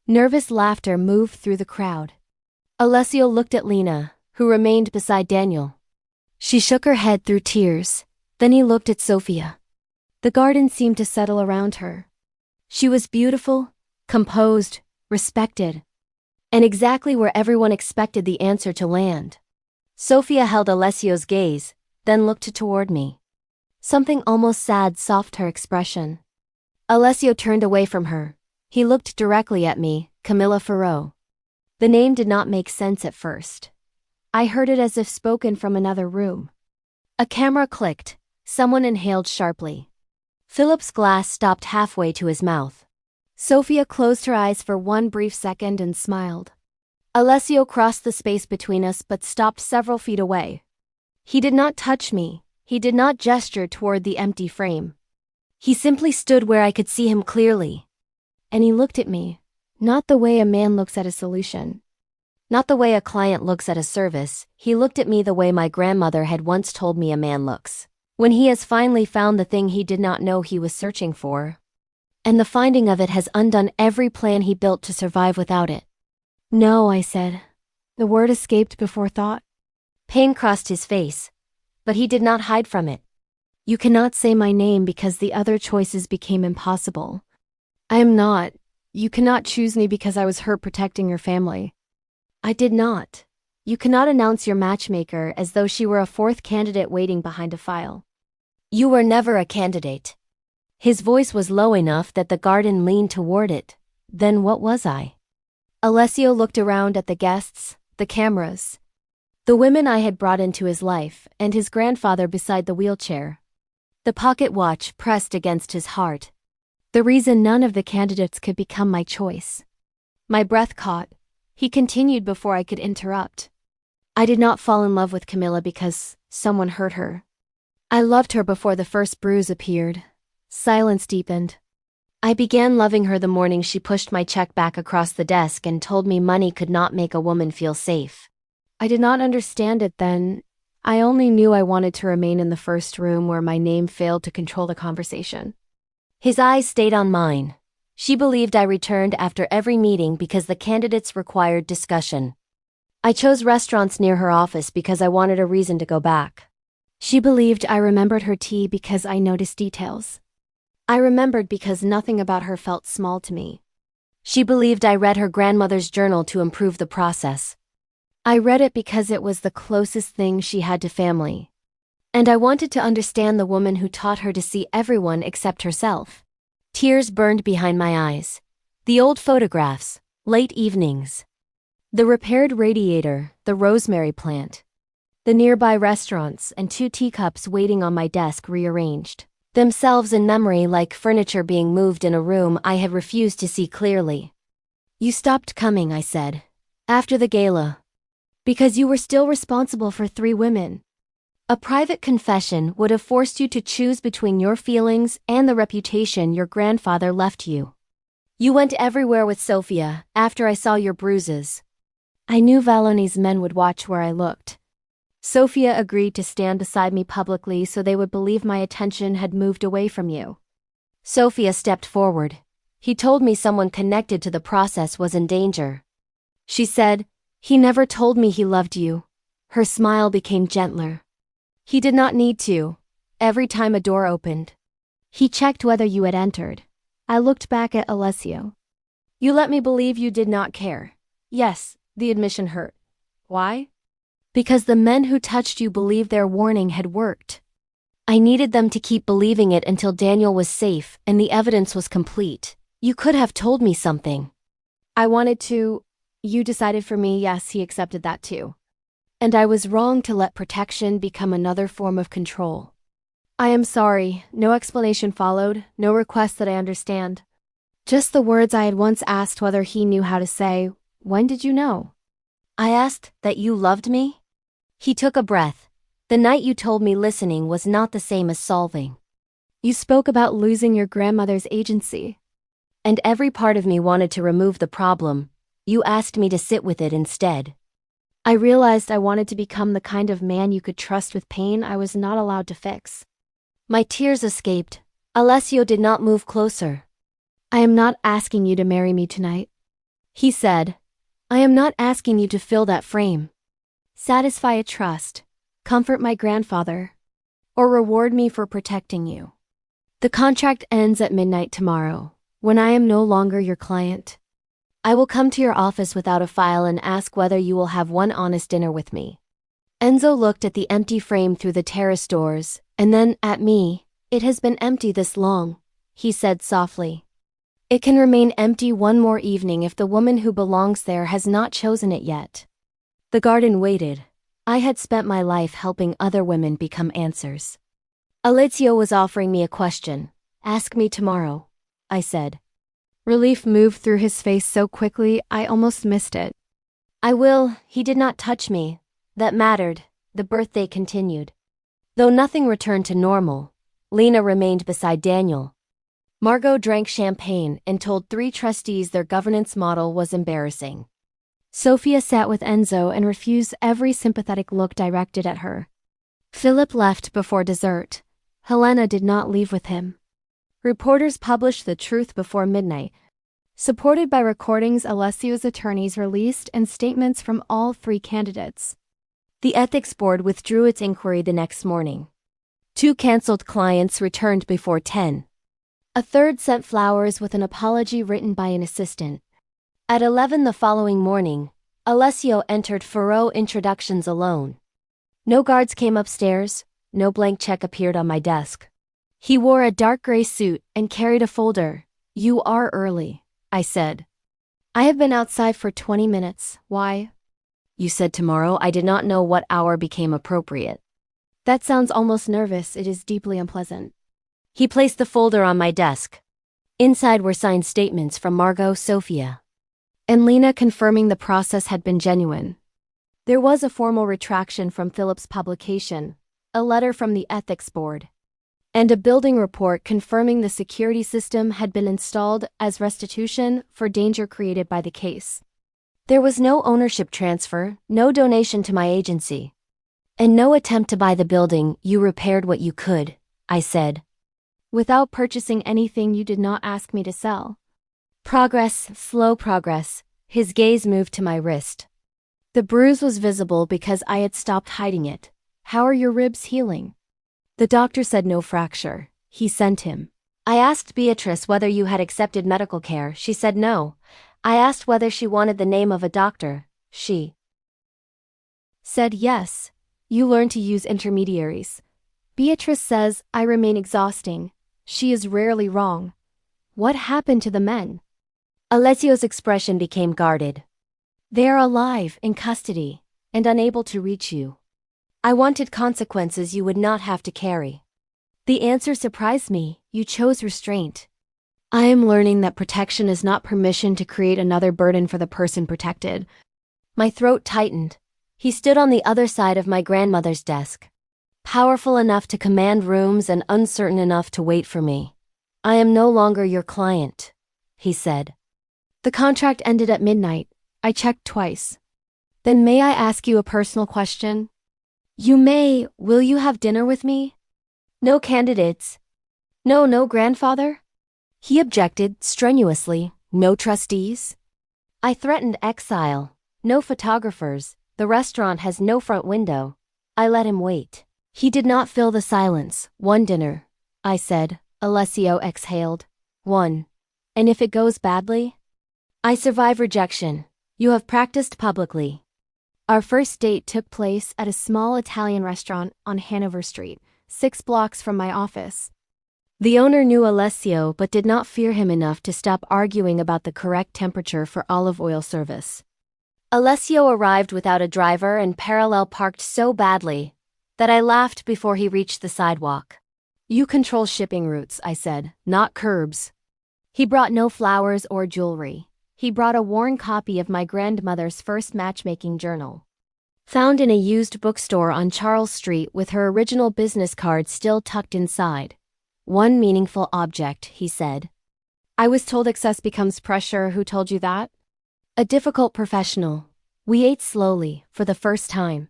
Nervous laughter moved through the crowd. Alessio looked at Lena, who remained beside Daniel. She shook her head through tears. Then he looked at Sophia. The garden seemed to settle around her. She was beautiful, composed, respected, and exactly where everyone expected the answer to land. Sophia held Alessio's gaze, then looked toward me. Something almost sad softened her expression. Alessio turned away from her. He looked directly at me, Camilla Ferro. The name did not make sense at first. I heard it as if spoken from another room. A camera clicked. Someone inhaled sharply. Philip's glass stopped halfway to his mouth. Sophia closed her eyes for one brief second and smiled. Alessio crossed the space between us but stopped several feet away. He did not touch me. He did not gesture toward the empty frame. He simply stood where I could see him clearly. And he looked at me, not the way a man looks at a solution. Not the way a client looks at a service. He looked at me the way my grandmother had once told me a man looks, when he has finally found the thing he did not know he was searching for. And the finding of it has undone every plan he built to survive without it. "No," I said. The word escaped before thought. Pain crossed his face, but he did not hide from it. "You cannot say my name because the other choices became impossible. I am not. You cannot choose me because I was hurt protecting your family. I did not. You cannot announce your matchmaker as though she were a 4th candidate waiting behind a file. You were never a candidate." His voice was low enough that the garden leaned toward it. Then what was I? Alessio looked around at the guests, the cameras, the women I had brought into his life, and his grandfather beside the wheelchair. The pocket watch pressed against his heart. The reason none of the candidates could become my choice. My breath caught. He continued before I could interrupt. "I did not fall in love with Camilla because someone hurt her. I loved her before the first bruise appeared." Silence deepened. "I began loving her the morning she pushed my check back across the desk and told me money could not make a woman feel safe. I did not understand it then. I only knew I wanted to remain in the first room where my name failed to control the conversation." His eyes stayed on mine. She believed I returned after every meeting because the candidates required discussion. I chose restaurants near her office because I wanted a reason to go back. She believed I remembered her tea because I noticed details. I remembered because nothing about her felt small to me. She believed I read her grandmother's journal to improve the process. I read it because it was the closest thing she had to family. And I wanted to understand the woman who taught her to see everyone except herself. Tears burned behind my eyes. The old photographs, late evenings. The repaired radiator, the rosemary plant. The nearby restaurants and 2 teacups waiting on my desk rearranged themselves in memory like furniture being moved in a room I had refused to see clearly. "You stopped coming," I said, "after the gala. Because you were still responsible for 3 women. A private confession would have forced you to choose between your feelings and the reputation your grandfather left you. You went everywhere with Sophia after I saw your bruises. I knew Valoni's men would watch where I looked. Sophia agreed to stand beside me publicly so they would believe my attention had moved away from you." Sophia stepped forward. "He told me someone connected to the process was in danger." She said, "He never told me he loved you." Her smile became gentler. "He did not need to. Every time a door opened, he checked whether you had entered." I looked back at Alessio. "You let me believe you did not care." Yes, the admission hurt. Why? Because the men who touched you believed their warning had worked. I needed them to keep believing it until Daniel was safe and the evidence was complete. You could have told me something. I wanted to. You decided for me. Yes, he accepted that too. And I was wrong to let protection become another form of control. I am sorry. No explanation followed, no request that I understand. Just the words I had once asked whether he knew how to say, "When did you know?" I asked that you loved me? He took a breath. "The night you told me listening was not the same as solving. You spoke about losing your grandmother's agency. And every part of me wanted to remove the problem. You asked me to sit with it instead." I realized I wanted to become the kind of man you could trust with pain I was not allowed to fix. My tears escaped. Alessio did not move closer. I am not asking you to marry me tonight, he said. I am not asking you to fill that frame. Satisfy a trust, comfort my grandfather, or reward me for protecting you. The contract ends at midnight tomorrow, when I am no longer your client. I will come to your office without a file and ask whether you will have one honest dinner with me. Enzo looked at the empty frame through the terrace doors, and then at me. It has been empty this long, he said softly. It can remain empty one more evening if the woman who belongs there has not chosen it yet. The garden waited. I had spent my life helping other women become answers. Alessio was offering me a question. Ask me tomorrow, I said. Relief moved through his face so quickly I almost missed it. I will. He did not touch me. That mattered. The birthday continued. Though nothing returned to normal, Lena remained beside Daniel. Margot drank champagne and told 3 trustees their governance model was embarrassing. Sophia sat with Enzo and refused every sympathetic look directed at her. Philip left before dessert. Helena did not leave with him. Reporters published the truth before midnight. Supported by recordings Alessio's attorneys released and statements from all 3 candidates. The ethics board withdrew its inquiry the next morning. 2 cancelled clients returned before 10. A third sent flowers with an apology written by an assistant. At 11 the following morning, Alessio entered Furrow Introductions alone. No guards came upstairs, no blank check appeared on my desk. He wore a dark gray suit and carried a folder. You are early, I said. I have been outside for 20 minutes. Why? You said tomorrow. I did not know what hour became appropriate. That sounds almost nervous. It is deeply unpleasant. He placed the folder on my desk. Inside were signed statements from Margot, Sophia, and Lena confirming the process had been genuine. There was a formal retraction from Philip's publication, a letter from the ethics board, and a building report confirming the security system had been installed as restitution for danger created by the case. There was no ownership transfer, no donation to my agency, and no attempt to buy the building. You repaired what you could, I said. Without purchasing anything you did not ask me to sell. Progress, slow progress. His gaze moved to my wrist. The bruise was visible because I had stopped hiding it. How are your ribs healing? The doctor said no fracture. He sent him. I asked Beatrice whether you had accepted medical care. She said no. I asked whether she wanted the name of a doctor. She said yes. You learned to use intermediaries. Beatrice says I remain exhausting. She is rarely wrong. What happened to the men? Alessio's expression became guarded. They are alive, in custody, and unable to reach you. I wanted consequences you would not have to carry. The answer surprised me. You chose restraint. I am learning that protection is not permission to create another burden for the person protected. My throat tightened. He stood on the other side of my grandmother's desk. Powerful enough to command rooms and uncertain enough to wait for me. I am no longer your client, he said. The contract ended at midnight. I checked twice. Then may I ask you a personal question? You may. Will you have dinner with me? No candidates. No grandfather? He objected strenuously. No trustees? I threatened exile. No photographers. The restaurant has no front window. I let him wait. He did not fill the silence. One dinner, I said. Alessio exhaled. One. And if it goes badly? I survive rejection. You have practiced publicly. Our first date took place at a small Italian restaurant on Hanover Street, 6 blocks from my office. The owner knew Alessio but did not fear him enough to stop arguing about the correct temperature for olive oil service. Alessio arrived without a driver and parallel parked so badly that I laughed before he reached the sidewalk. You control shipping routes, I said, not curbs. He brought no flowers or jewelry. He brought a worn copy of my grandmother's first matchmaking journal, found in a used bookstore on Charles Street with her original business card still tucked inside. One meaningful object, he said. I was told excess becomes pressure. Who told you that? A difficult professional. We ate slowly, for the first time.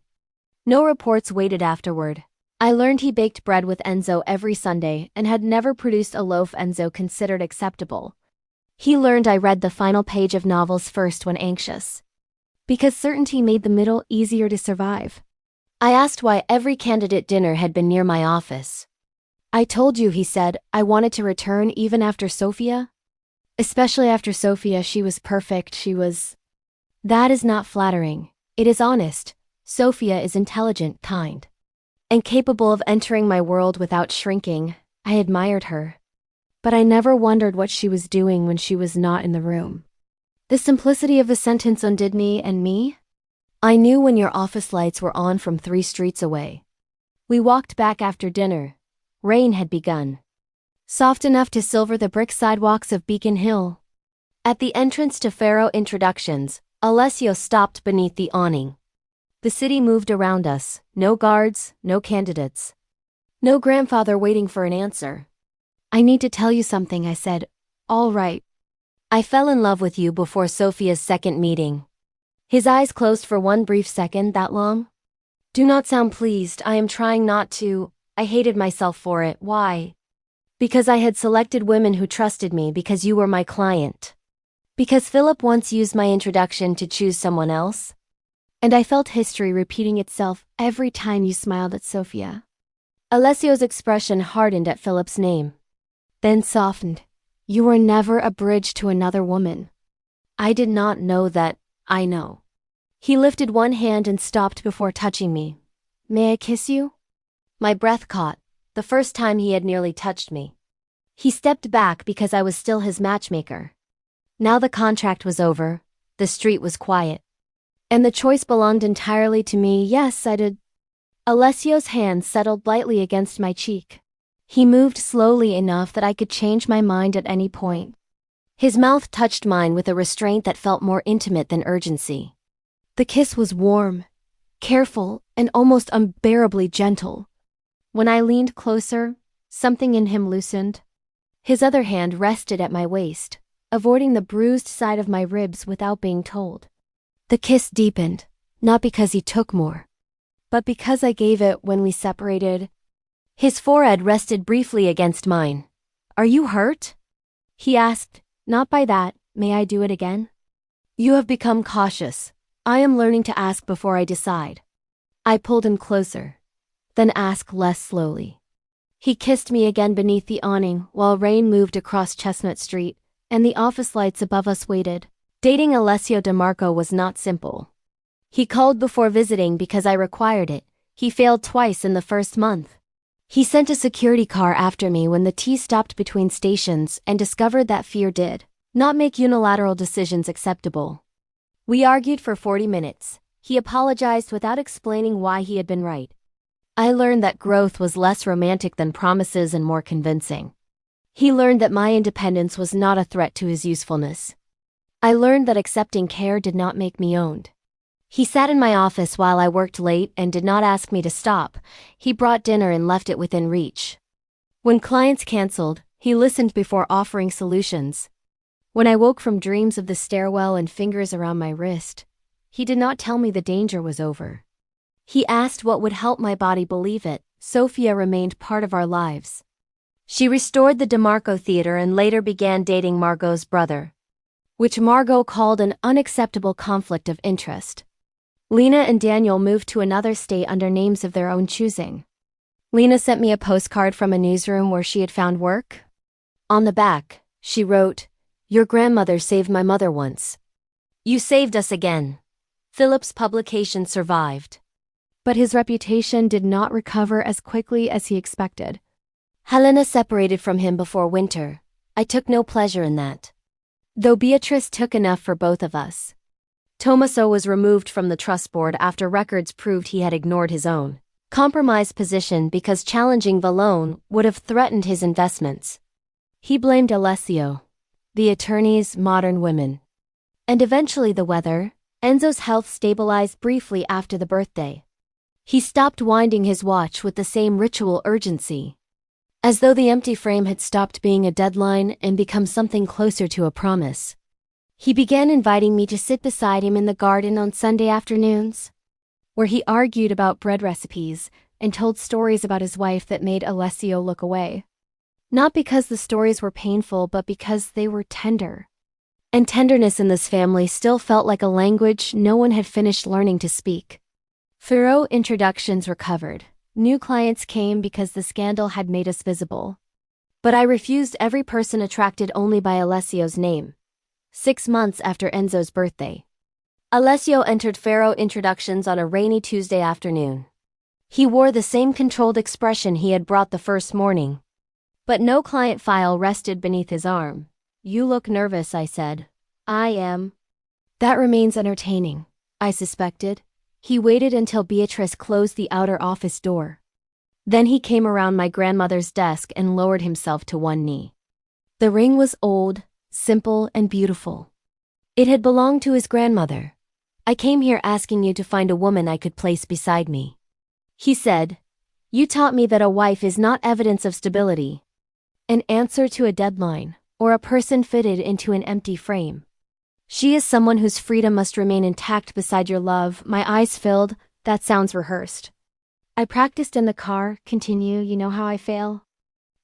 No reports waited afterward. I learned he baked bread with Enzo every Sunday and had never produced a loaf Enzo considered acceptable. He learned I read the final page of novels first when anxious, because certainty made the middle easier to survive. I asked why every candidate dinner had been near my office. I told you, he said, I wanted to return even after Sofia. Especially after Sofia, she was perfect, That is not flattering. It is honest. Sofia is intelligent, kind, and capable of entering my world without shrinking. I admired her. But I never wondered what she was doing when she was not in the room. The simplicity of the sentence undid me and me. I knew when your office lights were on from 3 streets away. We walked back after dinner. Rain had begun, soft enough to silver the brick sidewalks of Beacon Hill. At the entrance to Faro Introductions, Alessio stopped beneath the awning. The city moved around us, no guards, no candidates. No grandfather waiting for an answer. I need to tell you something, I said. All right. I fell in love with you before Sofia's second meeting. His eyes closed for one brief second. That long? Do not sound pleased, I am trying not to. I hated myself for it. Why? Because I had selected women who trusted me because you were my client. Because Philip once used my introduction to choose someone else. And I felt history repeating itself every time you smiled at Sofia. Alessio's expression hardened at Philip's name, then softened. You were never a bridge to another woman. I did not know that. I know. He lifted one hand and stopped before touching me. May I kiss you? My breath caught, the first time he had nearly touched me. He stepped back because I was still his matchmaker. Now the contract was over, the street was quiet, and the choice belonged entirely to me. Yes, I did. Alessio's hand settled lightly against my cheek. He moved slowly enough that I could change my mind at any point. His mouth touched mine with a restraint that felt more intimate than urgency. The kiss was warm, careful, and almost unbearably gentle. When I leaned closer, something in him loosened. His other hand rested at my waist, avoiding the bruised side of my ribs without being told. The kiss deepened, not because he took more, but because I gave it when we separated. His forehead rested briefly against mine. Are you hurt? He asked. Not by that. May I do it again? You have become cautious. I am learning to ask before I decide. I pulled him closer, then asked less slowly. He kissed me again beneath the awning while rain moved across Chestnut Street and the office lights above us waited. Dating Alessio DeMarco was not simple. He called before visiting because I required it. He failed twice in the first month. He sent a security car after me when the T stopped between stations and discovered that fear did not make unilateral decisions acceptable. We argued for 40 minutes. He apologized without explaining why he had been right. I learned that growth was less romantic than promises and more convincing. He learned that my independence was not a threat to his usefulness. I learned that accepting care did not make me owned. He sat in my office while I worked late and did not ask me to stop. He brought dinner and left it within reach. When clients canceled, he listened before offering solutions. When I woke from dreams of the stairwell and fingers around my wrist, he did not tell me the danger was over. He asked what would help my body believe it. Sofia remained part of our lives. She restored the DeMarco Theater and later began dating Margot's brother, which Margot called an unacceptable conflict of interest. Lena and Daniel moved to another state under names of their own choosing. Lena sent me a postcard from a newsroom where she had found work. On the back, she wrote, "Your grandmother saved my mother once. You saved us again." Philip's publication survived, but his reputation did not recover as quickly as he expected. Helena separated from him before winter. I took no pleasure in that, though Beatrice took enough for both of us. Tommaso was removed from the trust board after records proved he had ignored his own compromised position because challenging the loan would have threatened his investments. He blamed Alessio, the attorneys, modern women, and eventually the weather. Enzo's health stabilized briefly after the birthday. He stopped winding his watch with the same ritual urgency, as though the empty frame had stopped being a deadline and become something closer to a promise. He began inviting me to sit beside him in the garden on Sunday afternoons, where he argued about bread recipes and told stories about his wife that made Alessio look away. Not because the stories were painful, but because they were tender. And tenderness in this family still felt like a language no one had finished learning to speak. Faro introductions were covered. New clients came because the scandal had made us visible. But I refused every person attracted only by Alessio's name. 6 months after Enzo's birthday, Alessio entered Faro introductions on a rainy Tuesday afternoon. He wore the same controlled expression he had brought the first morning. But no client file rested beneath his arm. "You look nervous," I said. "I am." "That remains entertaining," I suspected. He waited until Beatrice closed the outer office door. Then he came around my grandmother's desk and lowered himself to one knee. The ring was old, simple, and beautiful. It had belonged to his grandmother. "I came here asking you to find a woman I could place beside me," he said. "You taught me that a wife is not evidence of stability, an answer to a deadline, or a person fitted into an empty frame. She is someone whose freedom must remain intact beside your love." My eyes filled. "That sounds rehearsed." "I practiced in the car." Continue. "You know how I fail.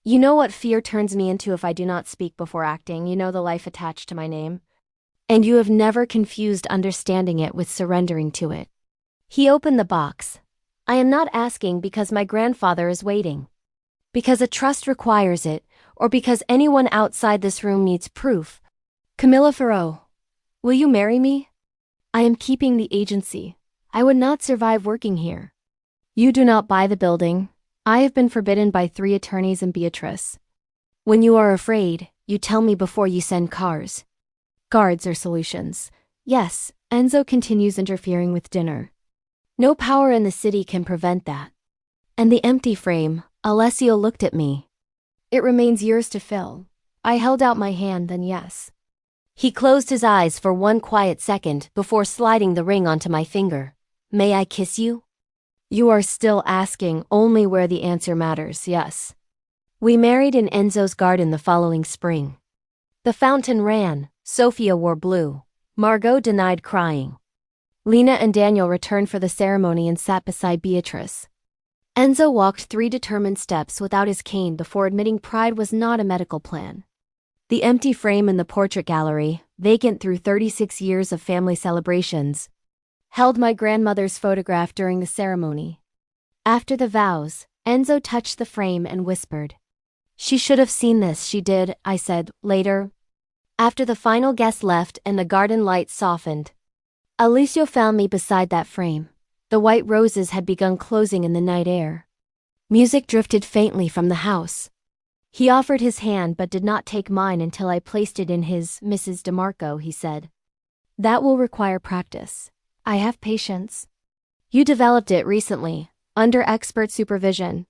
You know what fear turns me into if I do not speak before acting. You know the life attached to my name. And you have never confused understanding it with surrendering to it." He opened the box. "I am not asking because my grandfather is waiting, because a trust requires it, or because anyone outside this room needs proof. Camilla Faro, will you marry me? I am keeping the agency. I would not survive working here. You do not buy the building. I have been forbidden by 3 attorneys and Beatrice. When you are afraid, you tell me before you send cars. Guards are solutions." "Yes," Enzo continues interfering with dinner. "No power in the city can prevent that." "And the empty frame," Alessio looked at me. "It remains yours to fill." I held out my hand, then yes. He closed his eyes for one quiet second before sliding the ring onto my finger. "May I kiss you?" "You are still asking only where the answer matters." "Yes." We married in Enzo's garden the following spring. The fountain ran. Sophia wore blue. Margot denied crying. Lena and Daniel returned for the ceremony and sat beside Beatrice. Enzo walked 3 determined steps without his cane before admitting pride was not a medical plan. The empty frame in the portrait gallery, vacant through 36 years of family celebrations, held my grandmother's photograph during the ceremony. After the vows, Enzo touched the frame and whispered, "She should have seen this." "She did," I said, later. After the final guest left and the garden lights softened, Alessio found me beside that frame. The white roses had begun closing in the night air. Music drifted faintly from the house. He offered his hand but did not take mine until I placed it in his. "Mrs. DeMarco," he said. "That will require practice. I have patience. You developed it recently, under expert supervision."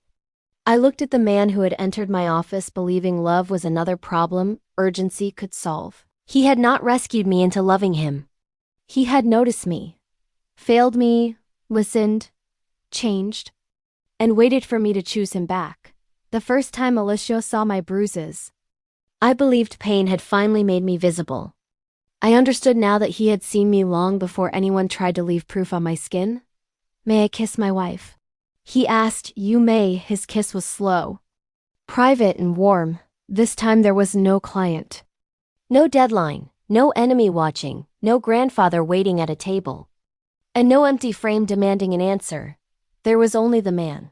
I looked at the man who had entered my office believing love was another problem urgency could solve. He had not rescued me into loving him. He had noticed me, failed me, listened, changed, and waited for me to choose him back. The first time Alessio saw my bruises, I believed pain had finally made me visible. I understood now that he had seen me long before anyone tried to leave proof on my skin. "May I kiss my wife?" He asked. "You may." His kiss was slow, private and warm. This time there was no client. No deadline, no enemy watching, no grandfather waiting at a table, and no empty frame demanding an answer. There was only the man.